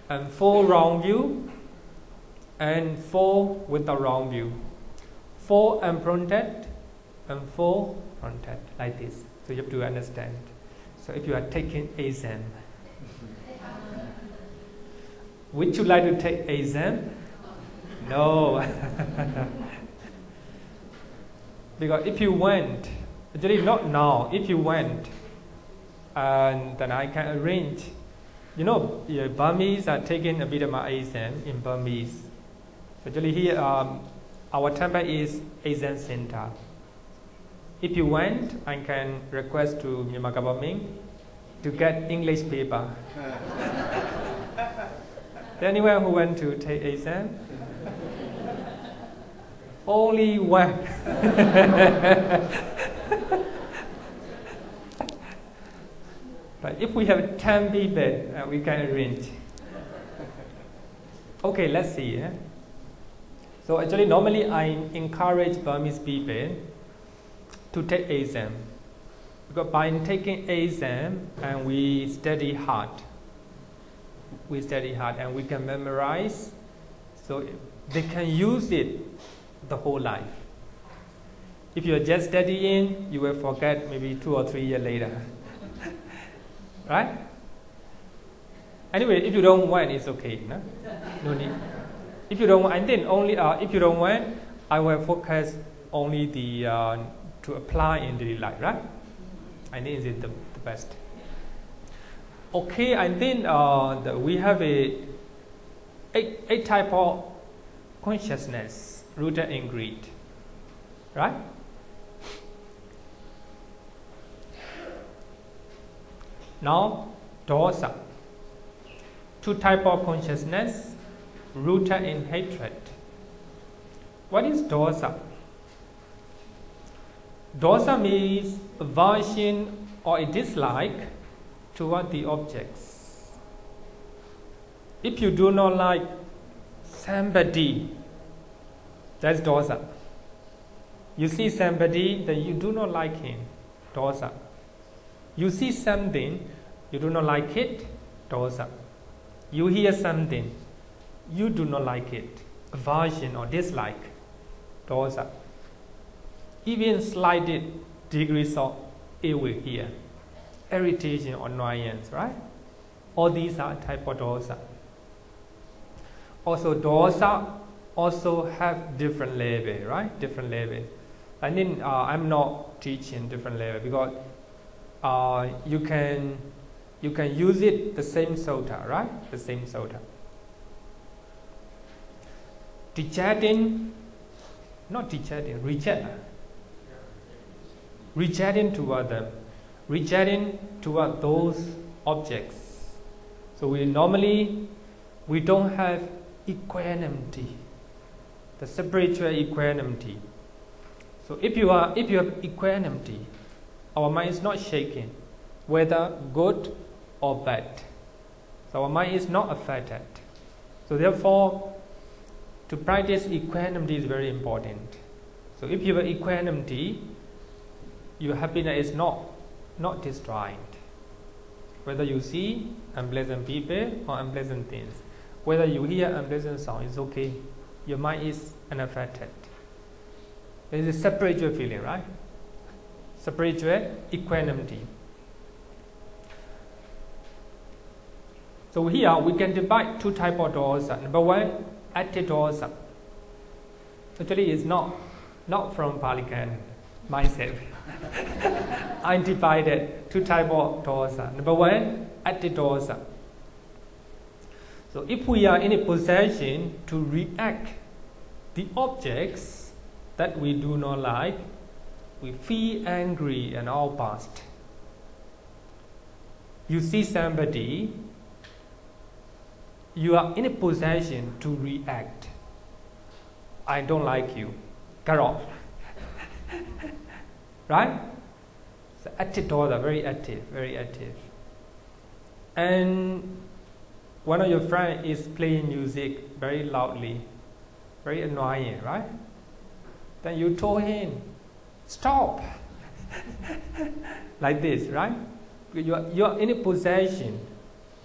and 4 wrong view, and 4 with the wrong view, 4 unprompted, and 4 prompted, like this. So you have to understand. So if you are taking exam, would you like to take exam? No. Because if you went, actually not now, if you went, and then I can arrange. You know, Burmese are taking Abhidhamma exam in Burmese. Actually here, our temple is exam center. If you went, I can request to Myanmar government to get English paper. Anyone who went to take exam? Only one. But if we have 10 people, we can arrange. Okay, let's see. So actually, normally I encourage Burmese people to take exam. Because by taking exam, and we study hard. We study hard and we can memorize. So they can use it the whole life. If you are just studying, you will forget maybe 2 or 3 years later. Right? Anyway, if you don't want, it's okay. No need. If you don't want, I think only if you don't want, I will focus only the to apply in daily life, right? I think it's the best. Okay, I think we have a type of consciousness rooted in greed, right? Now, dosa. 2 type of consciousness rooted in hatred. What is dosa? Dosa means aversion or a dislike toward the objects. If you do not like somebody, that's dosa. You see somebody, then you do not like him, dosa. You see something, you do not like it, dosa. You hear something, you do not like it, aversion or dislike, dosa. Even slight degrees of ill will here, irritation or annoyance, right? All these are type of dosa. Also, dosa also have different level, right? Different level. I mean, I'm not teaching different level because you can use it the same sutta, right? The same sutta. Rejecting toward them, rejecting toward those objects. So we don't have equanimity, the spiritual equanimity. So if you have equanimity, our mind is not shaking, whether good or bad. So our mind is not affected. So therefore, to practice equanimity is very important. So if you have equanimity, your happiness is not destroyed. Whether you see unpleasant people or unpleasant things, whether you hear unpleasant sound, it's okay. Your mind is unaffected. There is a spiritual feeling, right? Spiritual equanimity. So here we can divide two types of dosa. Number one, active dosa. Actually, it's not from Pali Canon, myself. I divided two types of dosa. Number one, active dosa. So if we are in a position to react the objects that we do not like, we feel angry and all past. You see somebody, you are in a position to react. I don't like you. Cut off. Right? So active dosa, very active, very active. And one of your friends is playing music very loudly, very annoying, right? Then you told him, stop. Like this, right? You are in a position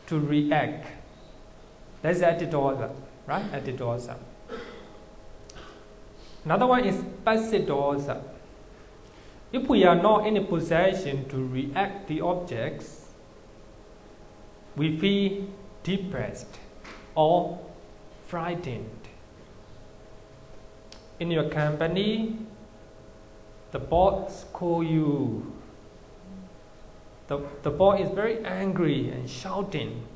to react. That's active dosa, right? Active dosa. Another one is passive dosa. If we are not in a position to react the objects, we feel depressed or frightened. In your company, the boss calls you. The boss is very angry and shouting.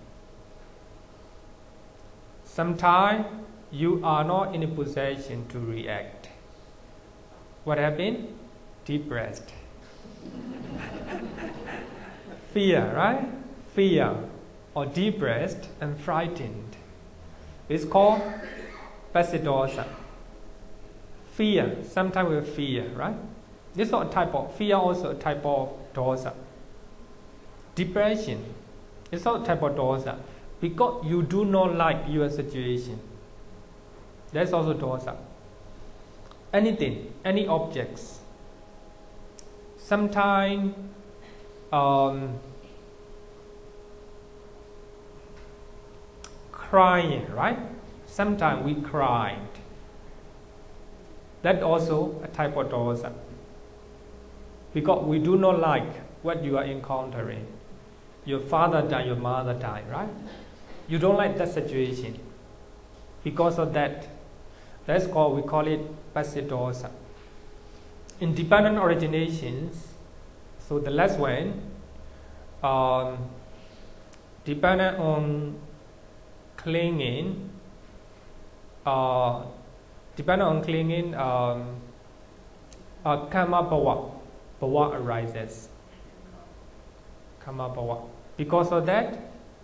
Sometimes you are not in a position to react. What happened? Depressed. Fear, right? Fear or depressed and frightened. It's called passive dosa. Fear, sometimes we fear, right? This is not a type of fear, also a type of dosa. Depression, it's not a type of dosa because you do not like your situation. That's also dosa. Anything, any objects. Sometimes crying, right? Sometimes we cried. That's also a type of dosa. Because we do not like what you are encountering. Your father died, your mother died, right? You don't like that situation. Because of that, we call it passive dosa. Independent originations, so the last one, dependent on clinging, karma bhava arises. Karma bhava. Because of that,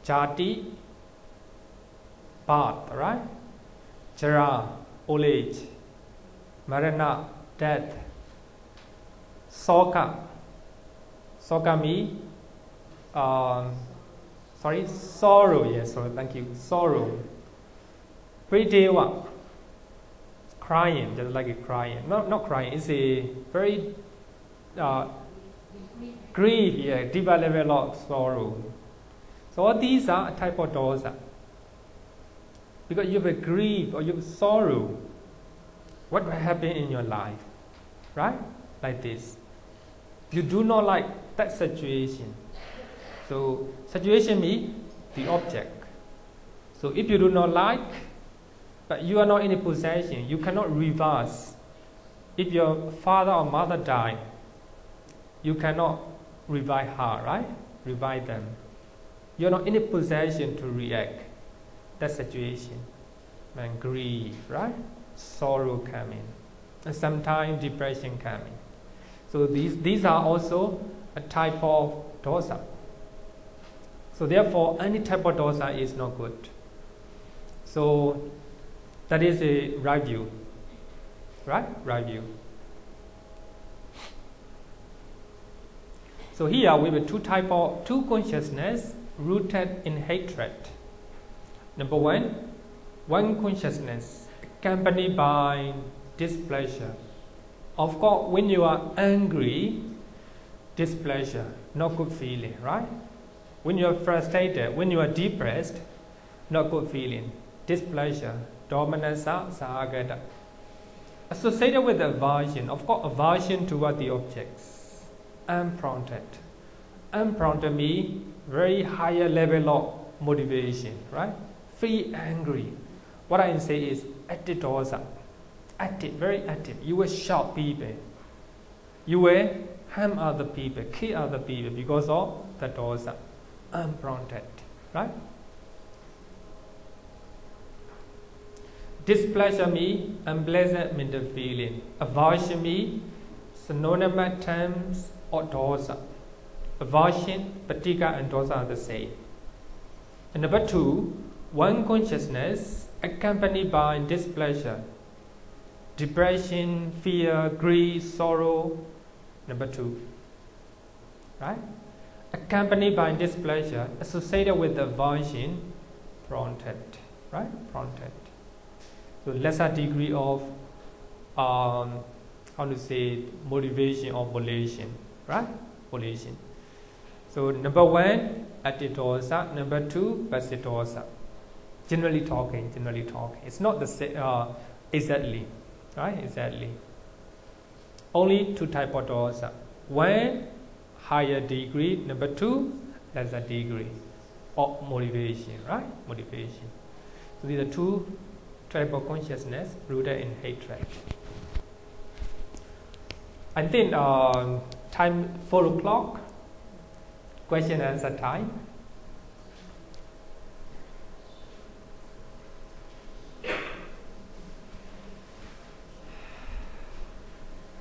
jati, birth, right? Jara, old age, marana, death, soka. Soka means, sorrow. Yes, sorry, thank you. Sorrow. Prideva, crying, just like a crying. Not crying. It's a very grief. Yeah, deeper level of sorrow. So all these are a type of dosa. because you have a grief or you have sorrow. What will happen in your life? Right? Like this. You do not like that situation. So situation means the object. So if you do not like, but you are not in a possession, you cannot reverse. If your father or mother died, you cannot revive her, right? Revive them. You are not in a possession to react that situation. And grief, right? Sorrow coming. And sometimes depression coming. So these are also a type of dosa. So therefore, any type of dosa is not good. So that is a right view. Right? Right view. So here we have two consciousness rooted in hatred. Number one consciousness accompanied by displeasure. Of course, when you are angry, displeasure, not good feeling, right? When you are frustrated, when you are depressed, not good feeling, displeasure, domanassa, sahagata. Associated with aversion, of course, aversion toward the objects, unprompted. Unprompted means very higher level of motivation, right? Feel angry. What I say is active dosa. Active, very active. You will shout people. You will harm other people, kill other people because of the dosa. Unprompted, right? Displeasure means unpleasant mental feeling. Aversion means synonymous terms of dosa. Aversion, patika and dosa are the same. And number two, one consciousness accompanied by displeasure, depression, fear, grief, sorrow. Number two, right? Accompanied by displeasure, associated with aversion, prompted, right? Prompted. So lesser degree of motivation or volition, right? Volition. So number one, active dosa. Number two, passive dosa. Generally talking. It's not the same exactly, right? Exactly. Only two type of dosa. One, higher degree. Number two, lesser degree of motivation, right? Motivation. So these are two type of consciousness rooted in hatred. I think time 4 o'clock. Question and answer time.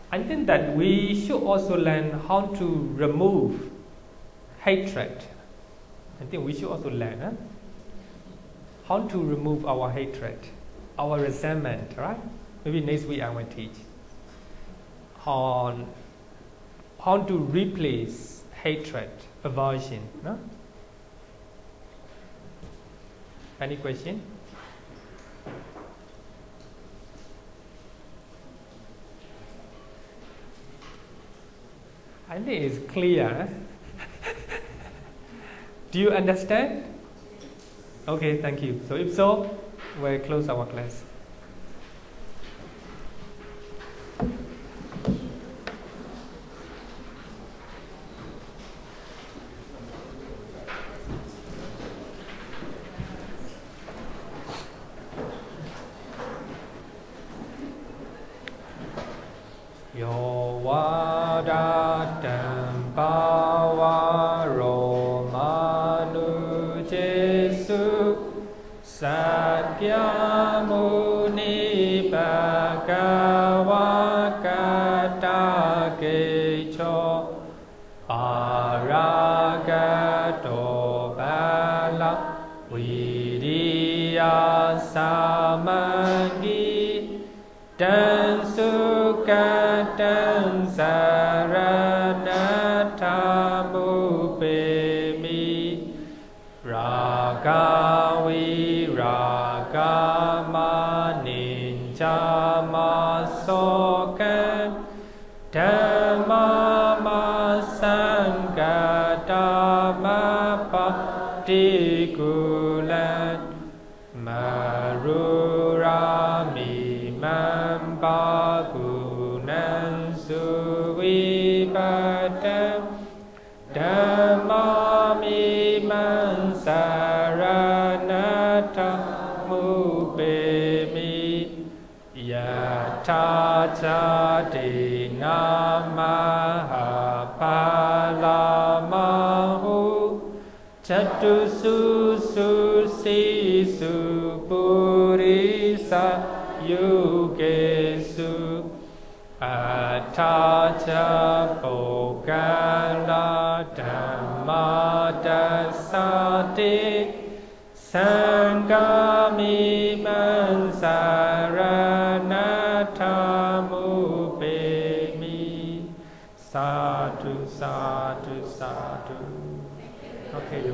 I think that we should also learn how to remove hatred. I think we should also learn how to remove our hatred, our resentment, right? Maybe next week I will teach on how to replace hatred, aversion. No? Any question? I think it's clear. Do you understand? Okay, thank you. So if so, we'll close our class. Yo vadatam pavaro manu jesu sakyamuni bhagavakata kecho aragato bala viriya samangi dan sukatan saranatamu pemi ragawi ragama ninjamasokan dhammama sanggatama patikulan Marurami Mambagunan Suvipatam Dhammami Mansaranata Mupemi Yatachati Namaha Palamahu Chatusu Susisu Purisa Yugesu Atacha Pokala Dhammadasati Sangami Mansaranathamupemi Sadhu, sadhu, sadhu. Okay, you